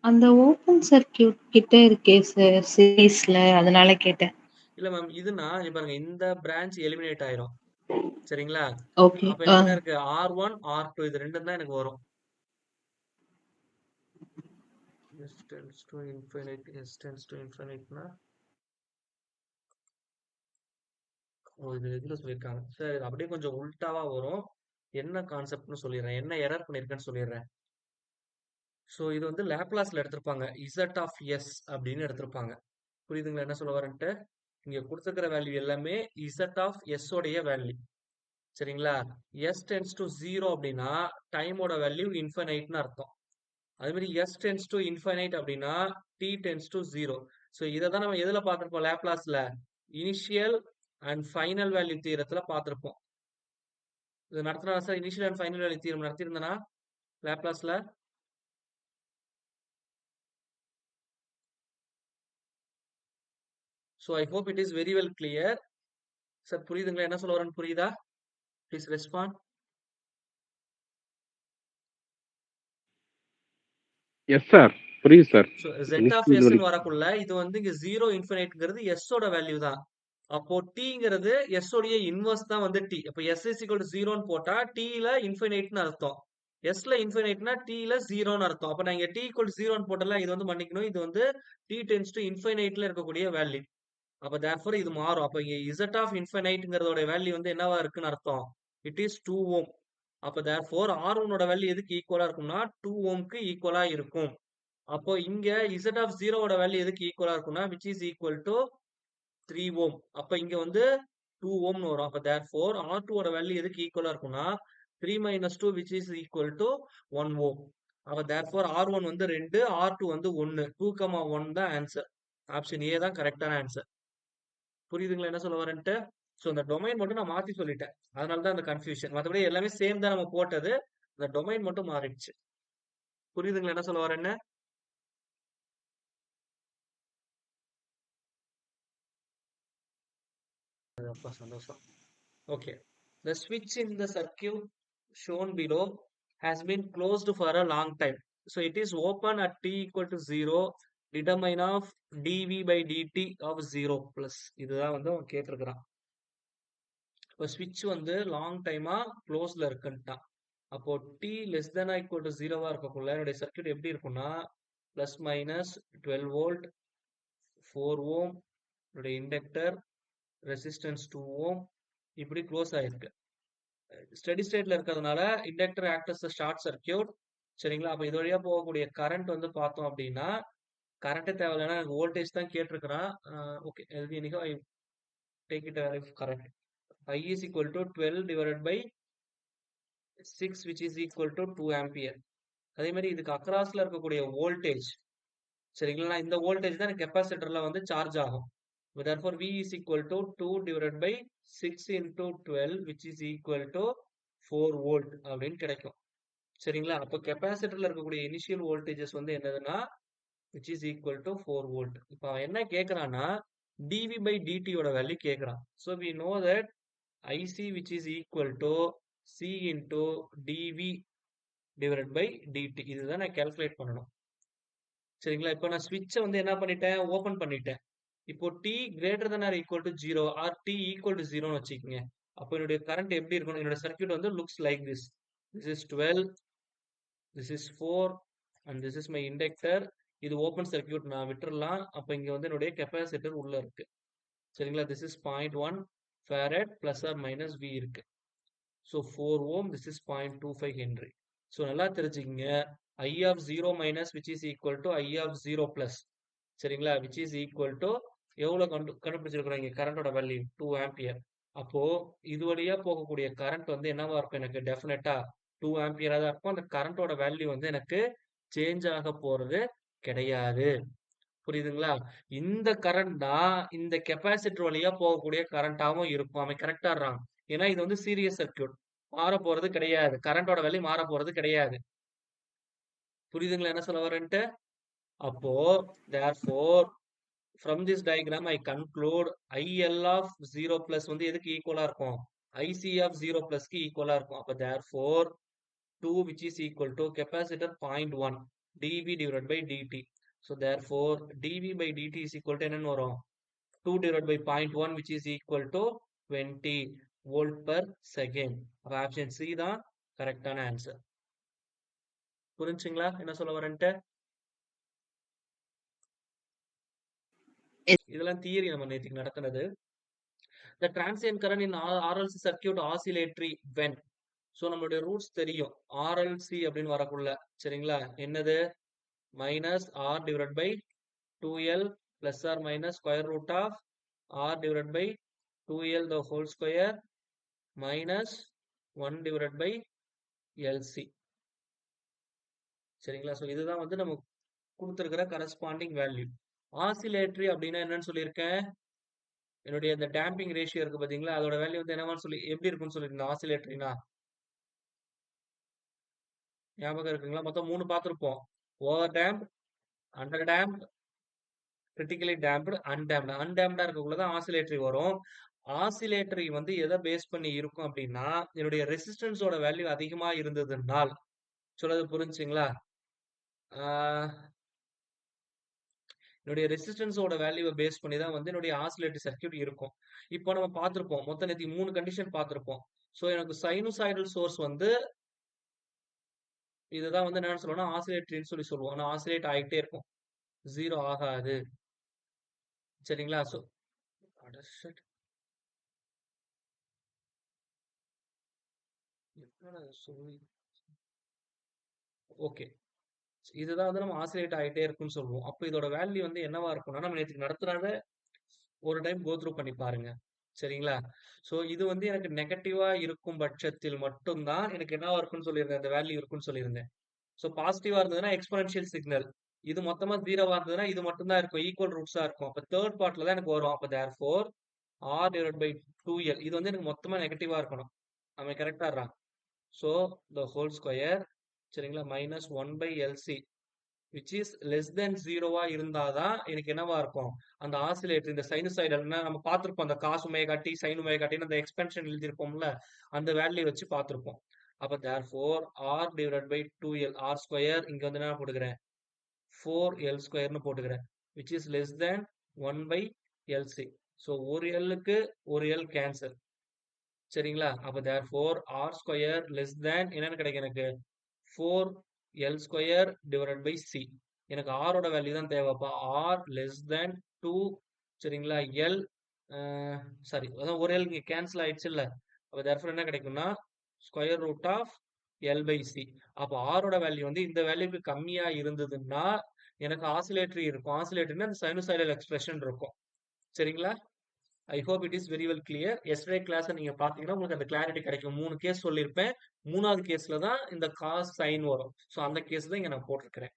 அந்த ஓப்பன் சர்க்யூட் கிட்ட இருக்கே சார் சீரிஸ்ல, அதனால கேட்டேன். இல்ல மேம். இதுனா இங்க பாருங்க, இந்த பிரான்ச் எலிமினேட் ஆயிரும். சரிங்களா? ஓகே. அப்ப எனக்கு என்ன இருக்கு? R1, R2 இது ரெண்டும் தான் எனக்கு வரும். S tends to infinite, S tends to infiniteனா இது இதுல சொல்லியிருக்காங்க. சரி, இது அப்படியே கொஞ்சம் உல்டாவா வரும். என்ன கான்செப்ட்னு சொல்லிடுறேன். என்ன எரர் பண்ணியிருக்கேன்னு சொல்லிடுறேன். ஸோ இது வந்து லேப்லாஸ்ல எடுத்திருப்பாங்க. Z ஆஃப் S அப்படின்னு எடுத்திருப்பாங்க. புரியுதுங்களா என்ன சொல்ல வரேன்ட்டு? இங்க கொடுத்துருக்கிற வேல்யூ எல்லாமே Z ஆஃப் S உடைய வேல்யூ. சரிங்களா? S tends to 0 அப்படின்னா டைமோட வேல்யூ இன்ஃபைனைட்னு அர்த்தம். அதே மாதிரி S tends to infinite அப்படின்னா T tends to 0. ஸோ இதை தான் நம்ம எதுல பார்த்திருப்போம்? லேப்லாஸ்ல இனிஷியல் அண்ட் ஃபைனல் வேல்யூ தியரத்துல பார்த்திருப்போம். இது நடத்தினா sir initial and final value theorem நடத்திருந்தனா லேப்லாஸ்ல? So I hope it is very well clear. Sir புரியுதுங்களா என்ன சொல்ல வரேன்னு புரியுதா? Please respond. எஸ் சார், புரியுது சார். ஸோ Z ஆஃப் Sன்னு வரக்குள்ள இது வந்து இங்க 0 இன்ஃபினைட்ங்கிறது S ஓட வேல்யூ தான். அப்போ Tங்கிறது S உடைய இன்வர்ஸ் தான் வந்து T. அப்போ S is equal to 0ன்னு போட்டா Tல இன்ஃபினைட்னு அர்த்தம். Sல இன்ஃபினைட்னா Tல 0ன்னு அர்த்தம். அப்ப நான் இங்க T equal to 0ன்னு போட்டல, இது வந்து மன்னிக்கணும். இது வந்து T tends to infiniteல இருக்கக்கூடிய வேல்யூ. அப்ப therefore இது மாறும். அப்ப இங்க Z ஆஃப் இன்ஃபினைட்ங்கிறதோட வேல்யூ வந்து என்னவா இருக்குன்னு அர்த்தம்? இட் இஸ் 2 ஓம். அப்ப therefore R1 ஓட வேல்யூ எதுக்கு ஈக்குவலா இருக்கும்னா 2 ஓம்க்கு ஈக்குவலா இருக்கும். அப்போ இங்க Z ஆஃப் 0 ஓட வேல்யூ எதுக்கு ஈக்குவலா இருக்கும்னா which is equal to 3 ஓம். அப்ப இங்க வந்து 2 ஓம்னு வரும். அப்ப therefore R2 ஓட வேல்யூ எதுக்கு ஈக்குவலா இருக்கும்னா 3 minus 2 which is equal to 1 ஓம். அப்ப therefore R1 வந்து 2, R2 வந்து 1. 2, 1 தான் ஆன்சர். ஆப்ஷன் A தான் கரெக்டான ஆன்சர். புரியுதுங்களா என்ன சொல்ல வரேன்ட்டு? ஸோ இந்த டொமைன் மட்டும் நான் மாத்தி சொல்லிட்டேன். அதனால தான் அந்த கன்ஃபியூஷன். மற்றபடி எல்லாமே சேம் தான் நம்ம போட்டது. இந்த டொமைன் மட்டும் மாறிடுச்சு. புரியுதுங்களா என்ன சொல்ல வரேன்னு? அப்பா சந்தோஷம். Okay. The switch in the circuit shown below has been closed for a long time. So it is open at t equal to 0. Determine of dv by dt of 0 plus. இதுதான் வந்து அவன் கேட்டிருக்கிறான். இப்போ switch வந்து long டைமா க்ளோஸ்ல இருக்குன்ட்டான். அப்போ t less than or equal to 0வா இருக்கக்குள்ள என்னுடைய circuit எப்படி இருக்கும்னா பிளஸ் மைனஸ் 12 வோல்ட் 4 ஓம் என்னுடைய இண்டக்டர் ரெசிஸ்டன்ஸ் 2 ஓம் இப்படி க்ளோஸ் ஆயிருக்கு. ஸ்டெடி ஸ்டேட்ல இருக்கிறதுனால inductor act as short circuit. சரிங்களா? அப்ப இது வழியா போகக்கூடிய கரண்ட் வந்து பார்த்தோம் அப்படின்னா கரண்ட்டே தேவையில்லைன்னா எனக்கு வோல்டேஜ் தான் கேட்டிருக்கிறான். Okay, anyhow I take it as current. I is equal to 12 divided by 6 which is equal to 2 ampere. அதே மாதிரி இதுக்கு அக்ராஸ்ல இருக்கக்கூடிய வோல்டேஜ், சரிங்களா? இந்த வோல்டேஜ் தான் கெப்பாசிட்டர்ல வந்து சார்ஜ் ஆகும். Therefore V is equal to 2 divided by 6 into 12 which is equal to 4 volt அப்படின்னு கிடைக்கும். சரிங்களா? அப்போ கெப்பாசிட்டர்ல இருக்கக்கூடிய இனிஷியல் வோல்டேஜஸ் வந்து என்னதுன்னா which is equal to 4 volt. இப்போ அவன் என்ன கேட்கறான்னா dv by dt ஓட வேல்யூ கேட்கறான். So we know that IC which is equal to C into dv divided by dt. இதுதான் நான் கால்குலேட் பண்ணணும். சரிங்களா? இப்போ நான் ஸ்விட்சை வந்து என்ன பண்ணிட்டேன்? ஓபன் பண்ணிட்டேன். இப்போ t greater than or equal to 0 or t equal to 0ன்னு வச்சுக்கோங்க. அப்போ என்னுடைய கரண்ட் எப்படி இருக்கணும்? என்னோட சர்க்யூட் வந்து looks like this. This is 12, this is 4 and this is my inductor. இது ஓபன் சர்க்யூட் நான் விட்டுறலாம். அப்போ இங்க வந்து என்னுடைய கெப்பாசிட்டர் உள்ள இருக்கு. சரிங்களா? this is 0.1 farad plus or minus V இருக்கு. So 4 ohm, this is 0.25 Henry. So நல்லா தெரிஞ்சுக்கங்க, I of 0 minus which is equal to I of 0 plus. சரிங்களா? which is equal to எவ்வளவு கண்டுபிடிச்சிருக்கிறோம் இங்க கரண்டோட வேல்யூ 2 ஆம்பியர். அப்போ இது வழியா போகக்கூடிய கரண்ட் வந்து என்னவா இருக்கும்? எனக்கு டெஃபினட்டா 2 ஆம்பியரா தான் இருக்கும். அந்த கரண்டோட வேல்யூ வந்து எனக்கு சேஞ்ச் ஆக போறது கிடையாது. புரியுதுங்களா? இந்த கரண்ட் தான் இந்த கெப்பாசிட்டர் வழியா போகக்கூடிய கரண்டாவும் இருக்கும். அவன் கரெக்டா இருக்கான். ஏன்னா இது வந்து சீரியஸ் சர்க்யூட், மாற போறது கிடையாது. கரண்டோட வேல்யூ மாற போறது கிடையாது. புரியுதுங்களா என்ன சொல்ல வரேன்ட்டு? அப்போ therefore from this diagram I conclude IL of 0 plus வந்து எதுக்கு ஈக்குவலா இருக்கும்? IC of 0 plus க்கு ஈக்குவலா இருக்கும். அப்ப therefore 2 which is equal to capacitor 0.1 dV divided by dt. So therefore dV by dt is equal to என்னன்னு வரும்? 2 divided by 0.1 which is equal to 20 volt per second. அப்ப option C தான் கரெக்டான answer. புரிஞ்சுங்களா என்ன சொல்ல வரேன்ட்டு? இதெல்லாம் தியரி நம்ம நேற்றுக்கு நடத்துனது. The transient current in RLC circuit oscillatory when. So நம்மளுடைய ரூட்ஸ் தெரியும். RLC அப்படின்னு வரக்குள்ள சரிங்களா? என்னது? Minus R divided by 2L plus or minus square root of R divided by 2L the whole square minus 1 divided by LC. சரிங்களா? So இதுதான் வந்து நம்ம கொடுத்துருக்கிற கரஸ்பாண்டிங் வேல்யூ. ஆசிலேட்டரி அப்படின்னா என்னன்னு சொல்லியிருக்கேன்? என்னுடைய இந்த டேம்பிங் ரேஷியோ இருக்கு பாத்தீங்களா, அதோட வேல்யூ வந்து என்னவான்னு சொல்லி எப்படி இருக்குன்னு சொல்லியிருந்தேன் ஆசிலேட்டரினா. ஞாபகம் இருக்குங்களா? மொத்தம் 3 பார்த்திருப்போம். Over damped, under damped, critically damped, undamped. அன்டேம்ப்டா இருக்கக்குள்ளதான் ஆசிலேட்டரி வரும். ஆசிலேட்டரி வந்து எதை பேஸ் பண்ணி இருக்கும் அப்படின்னா, என்னுடைய ரெசிஸ்டன்ஸோட வேல்யூ அதிகமா இருந்ததுனால், சொல்றது புரிஞ்சுங்களா? என்னுடைய ரெசிஸ்டன்ஸோட வேல்யூவை பேஸ் பண்ணி தான் வந்து என்னுடைய ஆசிலேட்டரி சர்க்யூட் இருக்கும். இப்போ நம்ம பார்த்திருப்போம், மொத்தம் நேற்று 3 கண்டிஷன் பார்த்திருப்போம். ஸோ எனக்கு சைனுசாய்டல் சோர்ஸ் வந்து இதுதான் வந்து என்னன்னு சொல்லுவோம்னா ஆசிலேட்டரின்னு சொல்லி சொல்லுவோம். ஆனால் ஆசிலேட் ஆகிட்டே இருக்கும், ஜீரோ ஆகாது. சரிங்களா? ஸோ ஓகே, இதுதான் வந்து நம்ம ஆசிலேட் ஆகிட்டே இருக்குன்னு சொல்லுவோம். அப்போ இதோட வேல்யூ வந்து என்னவா இருக்கும்னா, நம்ம நேற்று நடத்துறத ஒரு டைம் கோ த்ரூ பண்ணி பாருங்க. சரிங்களா? ஸோ இது வந்து எனக்கு நெகட்டிவா இருக்கும் பட்சத்தில் மட்டும்தான் எனக்கு என்னவா இருக்குன்னு சொல்லியிருந்தேன், அந்த வேல்யூ இருக்குன்னு சொல்லியிருந்தேன். ஸோ பாசிட்டிவா இருந்ததுன்னா எக்ஸ்பொனென்ஷியல் சிக்னல், இது மொத்தமா ஜீரோவா இருந்ததுன்னா இது மட்டும் தான் இருக்கும், ஈக்குவல் ரூட்ஸா இருக்கும். அப்போ தேர்ட் பார்ட்ல தான் எனக்கு வரும். அப்போ therefore R divided by 2L இது வந்து எனக்கு மொத்தமா நெகட்டிவா இருக்கணும். நம்ம கரெக்டா? ஸோ த ஹோல் ஸ்கொயர் சரிங்களா minus 1 by LC which is less than 0வா இருந்தாதான் எனக்கு என்னவா இருக்கும், அந்த ஆசிலேட்டர் இந்த சைனுசாய்டல் நம்ம பார்த்திருப்போம், அந்த cos omega t sine omega டின்னு அந்த எக்ஸ்பென்ஷன் எழுதியிருப்போம்ல, அந்த வேல்யூ வச்சு பார்த்திருப்போம். அப்ப therefore R divided by 2L R square இங்க வந்து என்ன போட்டுக்கிறேன், 4L ஸ்கொயர்னு போட்டுக்கிறேன், which is less than 1 by LC. ஸோ ஒரு எல்லுக்கு ஒரு எல் கேன்சல். சரிங்களா? அப்ப therefore R square less than என்னன்னு கிடைக்கும் எனக்கு, 4L square divided by C. எனக்கு R ஓட வேல்யூ தான் தேவை. அப்ப R லெஸ் தேன் 2 சரிங்களா L சாரி அதான் ஒரு எல் இங்க கேன்சல் ஆயிடுச்சு இல்ல. அப்ப therefore என்ன கிடைக்கும்னா square root of L by C. அப்போ R ஓட வேல்யூ வந்து இந்த வேல்யூக்கு கம்மியா இருந்ததுன்னா எனக்கு ஆசிலேட்டரி இருக்கும். ஆசிலேட்டரினா அந்த சைனுசாய்டல் எக்ஸ்பிரஷன் இருக்கும். சரிங்களா? I hope it is very well clear. Yesterday class நீங்க பாத்தீங்கன்னா உங்களுக்கு அந்த கிளாரிட்டி கிடைக்கும். 3 கேஸ் சொல்லியிருப்பேன். 3வது கேஸ்ல தான் இந்த காஸ் சைன் வரும். ஸோ அந்த கேஸ் தான் இங்க நான் போட்டிருக்கிறேன்.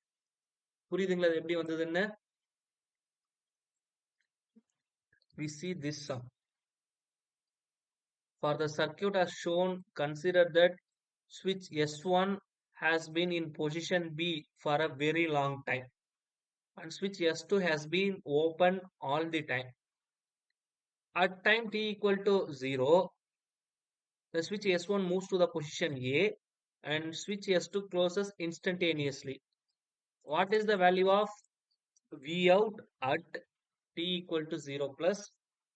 புரியுதுங்களா இது எப்படி வந்ததுன்னு? We see this sum. For the circuit as shown, consider that switch S1 has been in position B for a very long time and switch S2 has been open all the time. At time t equal to 0, the switch S1 moves to the position A and switch S2 closes instantaneously. What is the value of V out at t equal to 0 plus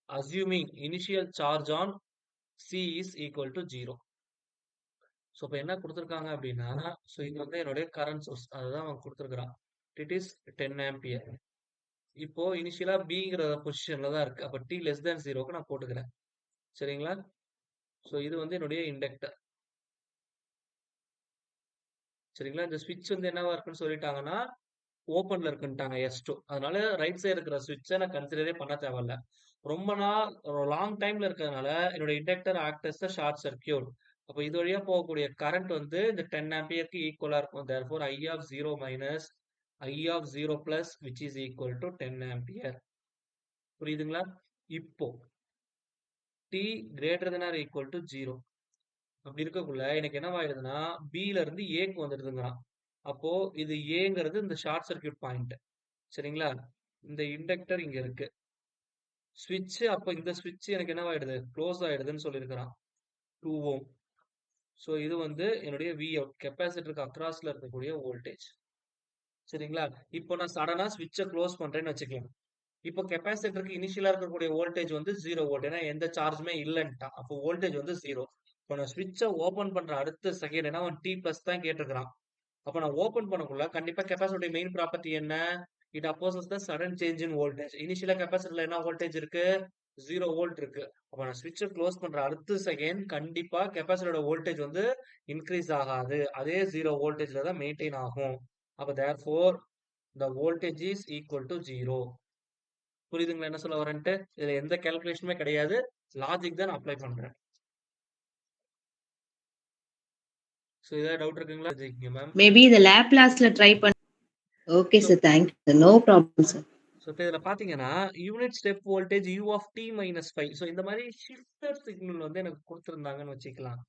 assuming initial charge on C is equal to 0. So இப்போ என்ன கொடுத்துருக்காங்க அப்படின்னா, so இது வந்து என்னுடைய current source அதுதான் அவன் கொடுத்துருக்குறான். It is 10 ampere. இப்போ இனிஷியலா பிங்கிற பொசிஷன்ல தான் இருக்கு. அப்போ டி லெஸ் தேன் 0க்கு நான் போட்டுக்கிறேன். சரிங்களா? ஸோ இது வந்து என்னுடைய இண்டக்டர். சரிங்களா? இந்த ஸ்விட்ச் வந்து என்னவா இருக்குன்னு சொல்லிட்டாங்கன்னா ஓப்பன்ல இருக்குன்ட்டாங்க S2. அதனால ரைட் சைடு இருக்கிற ஸ்விட்சை நான் கன்சிடரே பண்ண தேவையில்ல. ரொம்ப நாள் லாங் டைம்ல இருக்கிறதுனால என்னோட inductor act as the short circuit. அப்போ இது வழியா போகக்கூடிய கரண்ட் வந்து இந்த 10 ஆம்பியருக்கு ஈக்குவலா இருக்கும். therefore I of 0 minus I of 0 plus which is equal to 10 ampere. புரியுதுங்களா? இப்போ t greater than or equal to 0 அப்படி இருக்கக்குள்ள எனக்கு என்னவாயிடுதுன்னா B ல இருந்து ஏக்கு வந்துடுதுங்கிறான். அப்போ இது ஏங்கிறது இந்த ஷார்ட் சர்க்யூட் பாயிண்ட். சரிங்களா? இந்த இண்டக்டர் இங்க இருக்கு. ஸ்விட்ச் அப்ப இந்த ஸ்விட்ச் எனக்கு என்னவாயிடுது? க்ளோஸ் ஆயிடுதுன்னு சொல்லியிருக்கிறான். 2 ஓம். ஸோ இது வந்து என்னுடைய Vout கெப்பாசிட்டருக்கு அக்ராஸ்ல இருக்கக்கூடிய வோல்டேஜ். சரிங்களா? இப்போ நான் சடனா ஸ்விட்ச க்ளோஸ் பண்றேன்னு வச்சுக்கலாம். இப்போ கெப்பாசிட்டருக்கு இனிஷியலா இருக்கக்கூடிய வோல்டேஜ் வந்து 0 வோல்ட். ஏன்னா எந்த சார்ஜுமே இல்லன்ட்டான். அப்போ வோல்டேஜ் வந்து 0. இப்போ நான் ஸ்விட்ச ஓபன் பண்ற அடுத்த செகண்ட் ஏன்னா அவன் T பிளஸ் தான் கேட்டிருக்கிறான். அப்ப நான் ஓபன் பண்ணக்குள்ள கண்டிப்பா கெப்பாசிட்டருடைய மெயின் ப்ராப்பர்ட்டி என்ன? It opposes the sudden change in voltage. இனிஷியலா கெப்பாசிட்டர்ல என்ன வோல்டேஜ் இருக்கு? 0 வோல்ட் இருக்கு. அப்ப நான் ஸ்விட்ச க்ளோஸ் பண்ற அடுத்த செகண்ட் கண்டிப்பா கெப்பாசிட்டரோட வோல்டேஜ் வந்து இன்க்ரீஸ் ஆகாது. அதே 0 வோல்டேஜ்ல தான் மெயின்டைன் ஆகும். அப்ப therefore the voltage is equal to 0. புரியுதுங்களா என்ன சொல்ல வரேன்ட்டு? இதுல எந்த கால்குலேஷனுமே கிடையாது. லாஜிக் தான் நான் அப்ளை பண்றேன். சோ ஏதாவது டவுட் இருக்குங்களா? மேம். மேபி இத லேப்லாஸ்ல ட்ரை பண்ண. Okay so sir, thank you. No problem sir. So இப்போ இதில் பார்த்தீங்கன்னா unit step voltage u of t minus 5. So இந்த மாதிரி ஷிஃப்டர் சிக்னல் வந்து எனக்கு கொடுத்துருந்தாங்கன்னு வச்சுக்கலாம்.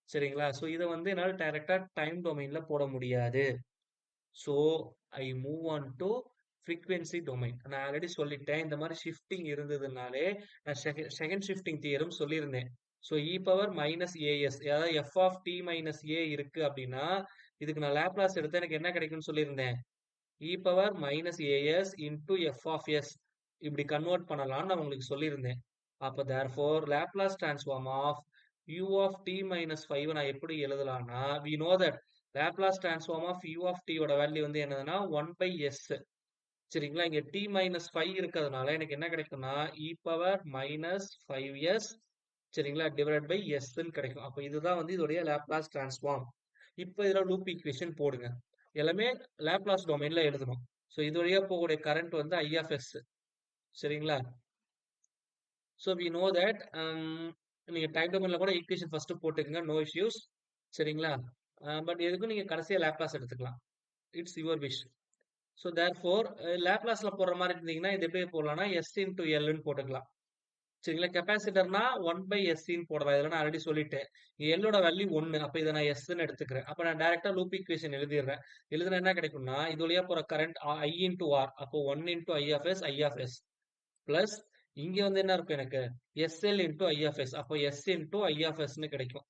சரிங்களா? ஸோ இதை வந்து என்னால் டைரக்டாக டைம் டொமைனில் போட முடியாது. So I move on to frequency domain. நான் ஆல்ரெடி சொல்லிட்டேன், இந்த மாதிரி ஷிஃப்டிங் இருந்ததுனாலே நான் செகண்ட் ஷிஃப்டிங் தியரம் சொல்லியிருந்தேன். So e power minus as, அதாவது எஃப் ஆஃப் டி மைனஸ் ஏ இருக்கு அப்படின்னா இதுக்கு நான் லேப்லாஸ் எடுத்து எனக்கு என்ன கிடைக்கும்னு சொல்லியிருந்தேன். e power minus AS into F of S இப்படி கன்வெர்ட் பண்ணலாம்னு நான் உங்களுக்கு சொல்லியிருந்தேன். அப்போ therefore Laplace transform of u of t minus 5 நான் எப்படி எழுதலாம்னா we know that Laplace transform of u of t யோட வேல்யூ வந்து என்னதுன்னா 1/s. சரிங்களா? இங்க t மைனஸ் 5 இருக்கிறதுனால எனக்கு என்ன கிடைக்கும்னா e பவர் மைனஸ் 5s சரிங்களா டிவைட் பை எஸ்ன்னு கிடைக்கும். அப்போ இதுதான் வந்து இதோடைய லேப்லாஸ் டிரான்ஸ்ஃபார்ம். இப்போ இதில் லூப் ஈக்குவேஷன் போடுங்க. எல்லாமே லேப்லாஸ் டொமைன்ல எழுதணும். ஸோ இது வழியா போகக்கூடிய கரண்ட் வந்து ஐஎஃப்எஸ். சரிங்களா? ஸோ வி நோ தட் நீங்க டைம் டொமைன்ல கூட ஈக்குவேஷன் ஃபர்ஸ்ட் போட்டுக்கங்க, நோ இஷ்யூஸ். சரிங்களா? பட் எதுக்கும் நீங்க கடைசியா லேப்லாஸ் எடுத்துக்கலாம். It's your wish. So therefore லேப்லாஸ்ல போடுற மாதிரி இருந்தீங்கன்னா இது எப்படி போடலாம்னா எஸ் இன்டூ எல்னு போட்டுக்கலாம். சரிங்களா? கெப்பாசிட்டர்னா 1/sன்னு போடலாம். இதெல்லாம் நான் ஆல்ரெடி சொல்லிட்டேன். எல்லோட வேல்யூ 1. அப்ப இதை நான் எஸ்ன்னு எடுத்துக்கிறேன். அப்ப நான் டைரக்டா லூப் ஈக்குவேஷன் எழுதிடுறேன். எழுதுனா என்ன கிடைக்கும்னா இது வழியா போற கரண்ட் ஐ இன்டூ ஆர். அப்போ 1 into I of s plus இங்க வந்து என்ன இருக்கும் எனக்கு SL into I of s. அப்போ எஸ் இன்டூ ஐ ஆஃப் எஸ்ன்னு கிடைக்கும்.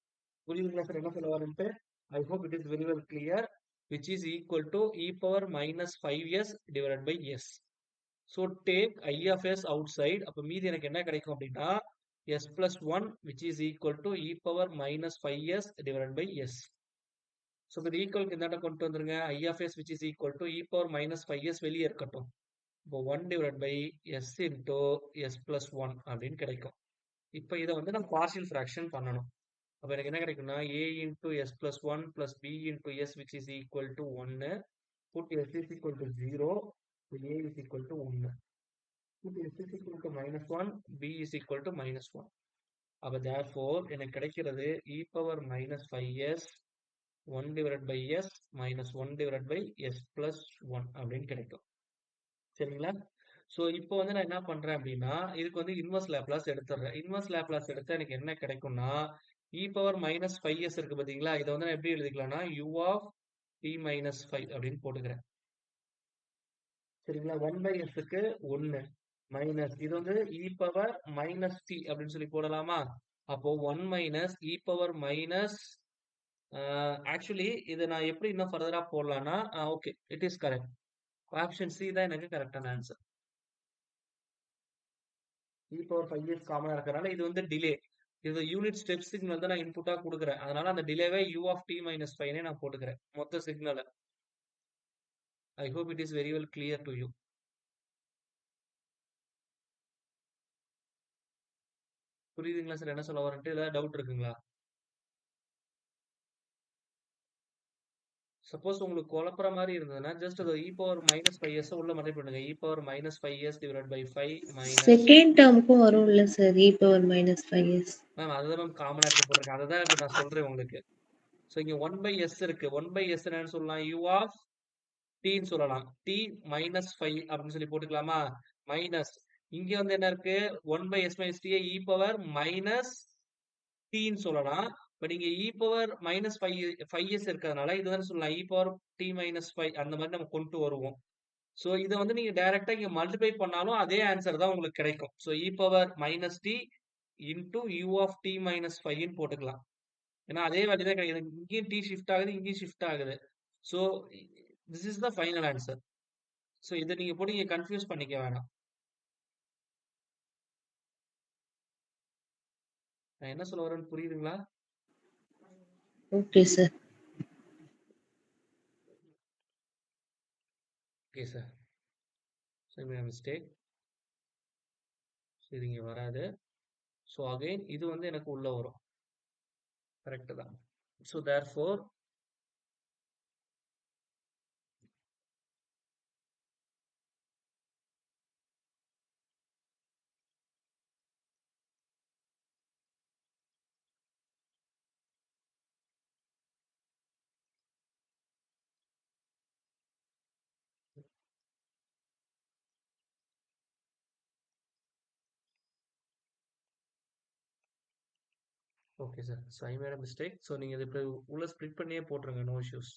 புரியுதுங்களா சார் என்ன சொல்ல வரேன்ட்டு? I hope it is very well clear. Which is equal to e power minus 5s divide by s. So take I of s outside. அப்போ மீதி எனக்கு என்ன கிடைக்கும் அப்படின்னா s plus 1 which is equal to e power minus 5s divide by s. So இது ஈக்குவலுக்கு இந்த கொண்டு வந்துருங்க. I of s which is equal to e power minus 5s வெளியே இருக்கட்டும். இப்போ 1 divide by s into s plus 1 அப்படின்னு கிடைக்கும். இப்போ இதை வந்து நம்ம பார்ஷியல் ஃப்ராக்ஷன் பண்ணணும். அப்போ எனக்கு என்ன கிடைக்கும்னா A into s plus 1 plus B into s which is equal to 1. put s is equal to 0, so a is equal to 1. Put s is equal to minus 1, b is equal to minus 1. அப்ப therefore எனக்கு கிடைக்கிறது e power minus 5s 1 divided by s minus 1 divided by s plus 1 அப்படின்னு கிடைக்கும். சரிங்களா? So இப்போ வந்து நான் என்ன பண்றேன் அப்படின்னா இதுக்கு வந்து இன்வர்ஸ் லேப்லாஸ் எடுத்துடுறேன். இன்வர்ஸ் லேப்லாஸ் எடுத்தா எனக்கு என்ன கிடைக்கும்னா e power minus 5s இருக்கு பார்த்தீங்களா? இதை வந்து நான் எப்படி எழுதிக்கலாம்னா u of t minus 5 அப்படின்னு போட்டுக்கிறேன். சரிங்களா? 1/sக்கு 1 மைனஸ் இது வந்து இ பவர் மைனஸ் டி அப்படின்னு சொல்லி போடலாமா? அப்போ 1 minus e power minus actually இதை நான் எப்படி இன்னும் ஃபர்தரா போடலாம்னா okay it is correct. Option C தான் எனக்கு கரெக்டான ஆன்சர். இ பவர் 5s காமனா இருக்கறனால இது வந்து டிலே. இது யூனிட் ஸ்டெப் சிக்னல் தான் நான் இன்புட்டா கொடுக்குறேன். அதனால அந்த டிலேவை u ஆஃப் t மைனஸ் 5 நான் போட்டுக்கிறேன் மொத்த சிக்னலை. ஐ hope it is very well clear to you. புரியுதுங்களா சார் என்ன சொல்ல வரேன்ட்டு? ஏதாவது டவுட் இருக்குங்களா? சப்போஸ் உங்களுக்கு குழப்புற மாதிரி இருந்ததுன்னா ஜஸ்ட் அது இ பவர் மைனஸ் 5s உள்ள மாதிரி பண்ணுங்க. E power minus 5s divide by 5 minus second டேர்முக்கும் வரும்ல sir, e power minus 5s. Ma'am அதுதான் மேம் காமனா எடுத்து போட்டிருக்கேன். அதை தான் இப்போ நான் சொல்றேன் உங்களுக்கு. ஸோ இங்க 1/s இருக்கு. 1/s என்னன்னு சொல்லலாம்? u ஆஃப் tன்னு சொல்லலாம். t மைனஸ் 5 அப்படின்னு சொல்லி போட்டுக்கலாமா? மைனஸ் இங்க வந்து என்ன இருக்கு? 1/s மைனஸ் t இ பவர் மைனஸ் tன்னு சொல்லலாம். பட் இங்க இ பவர் மைனஸ் 5s இருக்கிறதுனால இதுதான் சொல்லலாம் இ பவர் t மைனஸ் 5 அந்த மாதிரி நம்ம கொண்டு வருவோம். ஸோ இதை வந்து நீங்க டைரக்டா இங்க மல்டிப்ளை பண்ணாலும் அதே ஆன்சர் தான் உங்களுக்கு கிடைக்கும். So e power minus t into u of t minus ஃபைவ்னு போட்டுக்கலாம். ஏன்னா அதே வேல்யூ தான் கிடைக்குது. இங்கேயும் டி ஷிஃப்ட் ஆகுது, இங்கேயும் ஷிஃப்ட் ஆகுது. So this is the final answer. So இதை நீங்க போட்டு இங்க கன்ஃபியூஸ் பண்ணிக்க வேணாம். நான் என்ன சொல்ல வரேன்னு புரியுதுங்களா? Okay sir. Okay sir. So mistake. So இது இங்க வராது. ஸோ அகைன் இது வந்து எனக்கு உள்ள வரும். கரெக்ட் தான். So therefore okay sir. So I made mistake. So நீங்கள் இது இப்படி உள்ள ஸ்ப்ளிட் பண்ணியே போட்டுருங்க, நோ இஷ்யூஸ்.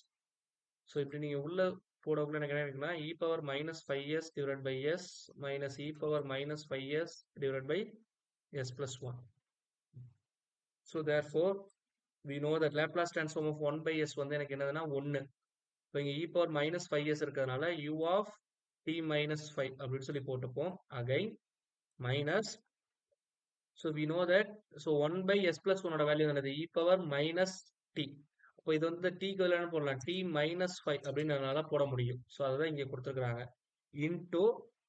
ஸோ இப்படி நீங்கள் உள்ள போடக்குள்ள எனக்கு என்ன இருக்குன்னா e power minus five s divide by s minus e power minus five s divide by s plus one. So therefore we know that Laplace transform of 1 by s வந்து எனக்கு என்னதுன்னா 1. இப்போ இங்கே e power minus five s இருக்கிறதுனால u of t minus five அப்படின்னு சொல்லி போட்டுப்போம். Again minus so we know that so 1 by s plus 1 value என்னது e பவர் மைனஸ் t. அப்போ இது வந்து டீக்கு வேல்யூ போடலாம் t மைனஸ் ஃபைவ் அப்படின்னு போட முடியும். ஸோ அதுதான் இங்கே கொடுத்துருக்குறாங்க. இன்டூ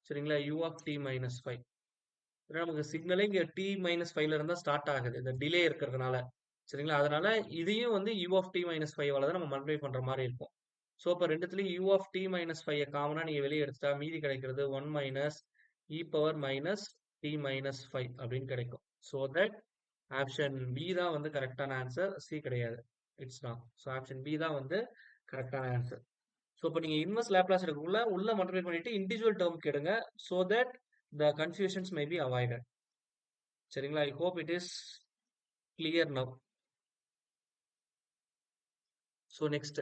சரிங்களா u of t minus five. நமக்கு சிக்னலே இங்கே t மைனஸ் ஃபைவ்ல இருந்தா ஸ்டார்ட் ஆகுது, இந்த டிலே இருக்கிறதுனால. சரிங்களா, அதனால இதையும் வந்து u ஆஃப் t மைனஸ் ஃபைவால தான் நம்ம மல்டிப்ளை பண்ற மாதிரி இருக்கும். ஸோ இப்போ ரெண்டுத்துலையும் u of t minus five காமனா நீங்க வெளியே எடுத்துட்டா மீதி கிடைக்கிறது 1 minus e power minus t minus five அப்படின்னு கிடைக்கும். ஸோ தட் ஆப்ஷன் பி தான் வந்து கரெக்டான ஆன்சர், சி கிடையாது. It's wrong. So option B தான் வந்து கரெக்டான ஆன்சர். ஸோ இப்போ நீங்க இன்வெர்ஸ் லேப்லாஸ் எடுக்கக்குள்ள உள்ள மல்டிப்ளை பண்ணிட்டு இண்டிவிஜுவல் டேர்ம் எடுங்க. So that the confusions may be avoided. சரிங்களா, I hope it is clear now. So next,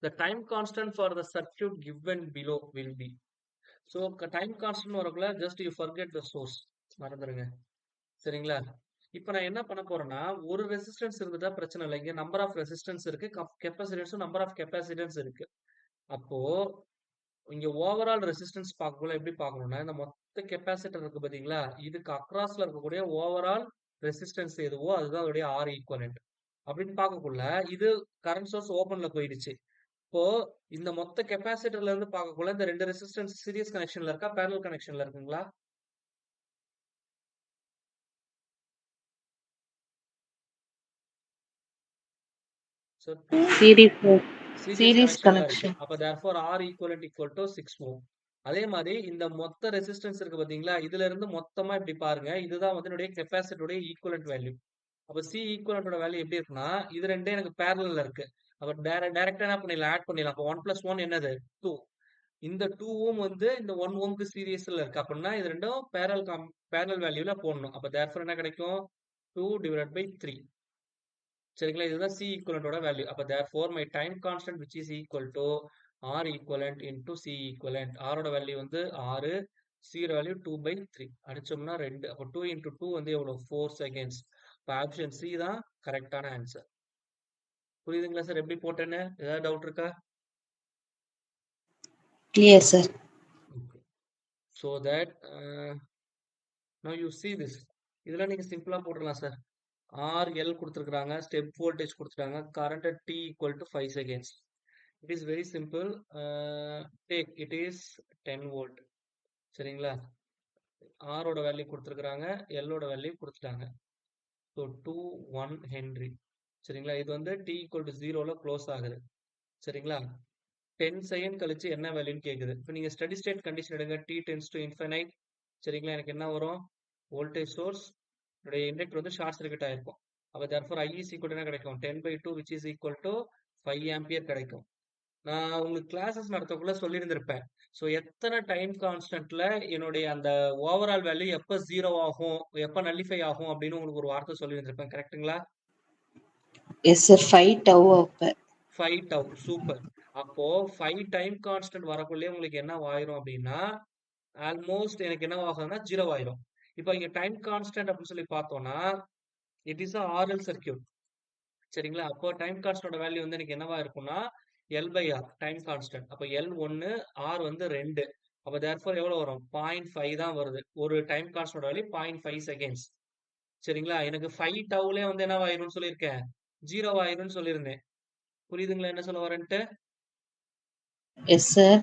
the time constant for the circuit given below will be. So time constant வரக்குள்ள just you forget the source, மறந்துருங்க. சரிங்களா, இப்போ நான் என்ன பண்ண போறேன்னா ஒரு resistance இருந்துட்டா பிரச்சனை இல்லை. இங்க நம்பர் ஆஃப் ரெசிஸ்டன்ஸ் இருக்கு, கெப்பாசிட்டன்ஸும் நம்பர் ஆஃப் கெப்பாசிட்டன்ஸ் இருக்கு. அப்போ இங்க ஓவரால் ரெசிஸ்டன்ஸ் பார்க்கக்குள்ள எப்படி பார்க்கணும்னா இந்த மொத்த கெப்பாசிட்டர் இருக்கு பாத்தீங்களா, இதுக்கு அக்ராஸ்ல இருக்கக்கூடிய ஓவரால் ரெசிஸ்டன்ஸ் எதுவோ அதுதான் அதோடைய ஆர் ஈக்குவலன்ட் அப்படின்னு பார்க்கக்குள்ள இது கரண்ட் சோர்ஸ் ஓபன்ல போயிடுச்சு. இப்போ இந்த மொத்த கெப்பாசிட்டர்ல இருந்து பார்க்கக்குள்ள இந்த ரெண்டு ரெசிஸ்டன்ஸ் சீரிஸ் கனெக்ஷன்ல இருக்கா, பேரலல் கனெக்ஷன்ல இருக்குங்களா? Series connection. அப்ப therefore R equivalent equal to 6 ohm. அதே மாதிரி இந்த மொத்த ரெசிஸ்டன்ஸ் இருக்கு பாத்தீங்களா, இதுல இருந்து மொத்தமா இப்படி பாருங்க, இதுதான் வந்து என்னுடைய கெப்பாசிட்டருடைய ஈக்குவலன்ட் வேல்யூ. அப்ப சி ஈக்குவலன்டோட வேல்யூ எப்படி இருக்குன்னா இது ரெண்டே எனக்கு பேரலல்ல இருக்கு. அப்ப டைரக்டா என்ன பண்ணிடலாம், ஆட் பண்ணிடலாம். அப்போ 1 + 1 என்னது 2. இந்த 2 ஓம் வந்து இந்த 1 ஓம்க்கு சீரியஸ்ல இருக்கு. அப்படின்னா இது ரெண்டும் பேரலல் வேல்யூல போடணும். அப்ப therefore என்ன கிடைக்கும் 2 divided by 3. சரிங்களா, இதுதான் சி ஈக்குவலன்டோட வேல்யூ. அப்ப therefore my time constant which is equal to R equivalent into C equivalent. R ஓட வேல்யூ வந்து 6, C ஓட வேல்யூ 2/3. அடிச்சோம்னா 2. அப்ப 2 into 2 வந்து எவ்வளவு 4 seconds. இப்போ ஆப்ஷன் சி தான் கரெக்டான ஆன்சர். புரியுதுங்களா சார் எப்படி போட்டேன்னு? ஏதாவது டவுட் இருக்கா? Clear sir. So that now you see this. இதெல்லாம் நீங்க சிம்பிளா போட்டுடலாம் சார். RL கொடுத்துருக்காங்க, ஸ்டெப் வோல்டேஜ் கொடுத்துட்டாங்க, current T equal to 5 seconds. It is very simple. Take it is 10 volt. சரிங்களா, R ஓட வேல்யூ கொடுத்துருக்காங்க, L ஓட வேல்யூ கொடுத்துட்டாங்க. So 2 1 Henry. சரிங்களா, இது வந்து T equal to 0ல க்ளோஸ் ஆகுது. சரிங்களா, 10 செகண்ட் கழிச்சு என்ன வேல்யூன்னு கேட்குது. இப்போ நீங்க ஸ்டடி ஸ்டேட் கண்டிஷன் எடுங்க, T tends to infinite. சரிங்களா, எனக்கு என்ன வரும், வோல்டேஜ் சோர்ஸ் இண்டக்டர் வந்து ஷார்ட் சர்க்யூட் ஆயிருக்கும். அப்போ therefore I is equal to என்ன கிடைக்கும் 10/2 which is equal to 5 ampere கிடைக்கும். நான் உங்களுக்கு கிளாஸஸ் நடத்தக்குள்ள சொல்லியிருந்திருப்பேன். ஸோ எத்தனை டைம் கான்ஸ்டன்ட்ல என்னுடைய அந்த ஓவரால் வேல்யூ எப்போ 0 ஆகும், எப்போ நல்லிஃபை ஆகும் அப்படின்னு உங்களுக்கு ஒரு வார்த்தை சொல்லியிருந்திருப்பேன். கரெக்ட்டுங்களா? எஸ் சார், 5 டவ் அப்ப 5 டவ். சூப்பர். அப்போ 5 டைம் கான்ஸ்டன்ட் வரக்குள்ளே உங்களுக்கு என்ன ஆயிரும் அப்படின்னா ஆல்மோஸ்ட் எனக்கு என்ன ஆகுதுன்னா 0 ஆயிரும். இப்போ இங்க டைம் கான்ஸ்டன்ட் அப்படின்னு சொல்லி பார்த்தோம்னா இட் இஸ் ஆர்எல் சர்க்கியூட். சரிங்களா? அப்போ டைம் கான்ஸ்டன்டோட வேல்யூ வந்து எனக்கு என்னவா இருக்கும்னா L/R டைம் கான்ஸ்டன்ட். அப்போ L 1 R வந்து 2. அப்போ therefore எவ்வளவு வரும்? 0.5 தான் வருது. ஒரு டைம் கான்ஸ்டன்டோட வேல்யூ 0.5 செகண்ட்ஸ். சரிங்களா? எனக்கு 5 டவுலே வந்து என்னவா ஆயிரும்னு சொல்லியிருக்கேன்? 0 ஆயிரும்னு சொல்லியிருந்தேன். புரியுதுங்களா என்ன சொல்ல வரேன்ட்டு? Yes sir.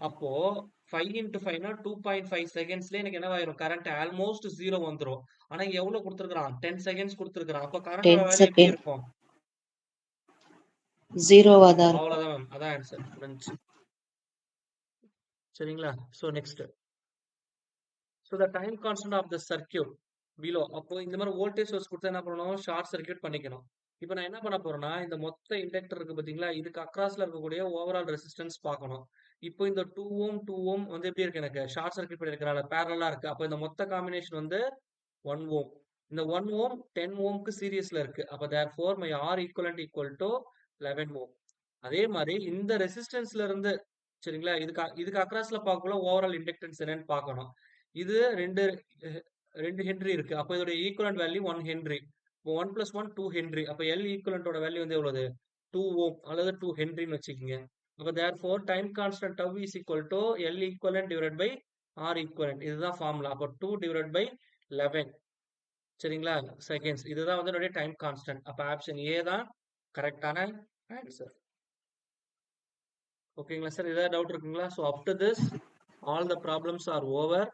அப்போ 5 into 5 னா 2.5 செகண்ட்ஸ்ல எனக்கு என்னவாயிரும்? கரண்ட் ஆல்மோஸ்ட் 0 வந்துரும். ஆனா இங்க எவ்வளவு கொடுத்திருக்கான்? 10 செகண்ட்ஸ் கொடுத்திருக்கான். அப்ப கரண்டோட 10 வேல்யூ எப்படி செகண்ட் இருக்கும்? 0வா தான் இருக்கும். அவ்வளவுதான் மேம். அதான் ஆன்சர். முடிஞ்சுச்சு. சரிங்களா? So next. So the time constant of the circuit below. அப்போ இந்த மாதிரி வோல்டேஜ் சோர்ஸ் கொடுத்தா என்ன பண்ணணும்? ஷார்ட் சர்க்யூட் பண்ணிக்கணும். இப்போ நான் என்ன பண்ண போறேன்னா இந்த மொத்த இண்டக்டர் இருக்கு பாத்தீங்களா? இதுக்கு அக்ராஸ்ல இருக்கக்கூடிய ஓவரால் ரெசிஸ்டன்ஸ் பார்க்கணும். இப்போ இந்த 2 ஓம் 2 ஓம் வந்து எப்படி இருக்கு எனக்கு? ஷார்ட் சர்க்யூட் பண்ணிருக்கனால பேரலா இருக்கு. அப்போ இந்த மொத்த காம்பினேஷன் வந்து 1 ஓம். இந்த 1 ஓம் 10 ஓம்க்கு சீரிஸ்ல இருக்கு. அப்போ therefore my R equivalent equal to 11 ஓம். அதே மாதிரி இந்த ரெசிஸ்டன்ஸ்ல இருந்து சரிங்களா? இதுக்கு அக்ராஸ்ல பார்க்கக்குள்ள ஓவரால் இண்டக்டன்ஸ் என்னன்னு பார்க்கணும். இது 2 ஹென்றி இருக்கு. அப்போ இதோட ஈக்குவலன்ட் வேல்யூ 1 ஹென்றி. இப்போ 1 + 1 2 ஹென்றி. அப்போ L ஈக்குவலன்ட்டோட வேல்யூ வந்து எவ்வளவு? 2 ஓம் அல்லது 2 ஹென்றின்னு வச்சுக்கோங்க. அப்போ therefore time constant tau is equal to L equivalent divided by R equivalent. இதுதான் ஃபார்முலா. அப்போ 2 divided by 11 சரிங்களா? செகண்ட்ஸ். இதுதான் வந்து என்னுடைய டைம் கான்ஸ்டன்ட். அப்போ ஆப்ஷன் ஏ தான் கரெக்டான ஆன்சர். ஓகேங்களா சார்? ஏதாவது டவுட் இருக்குங்களா? So up to this all the problems are over.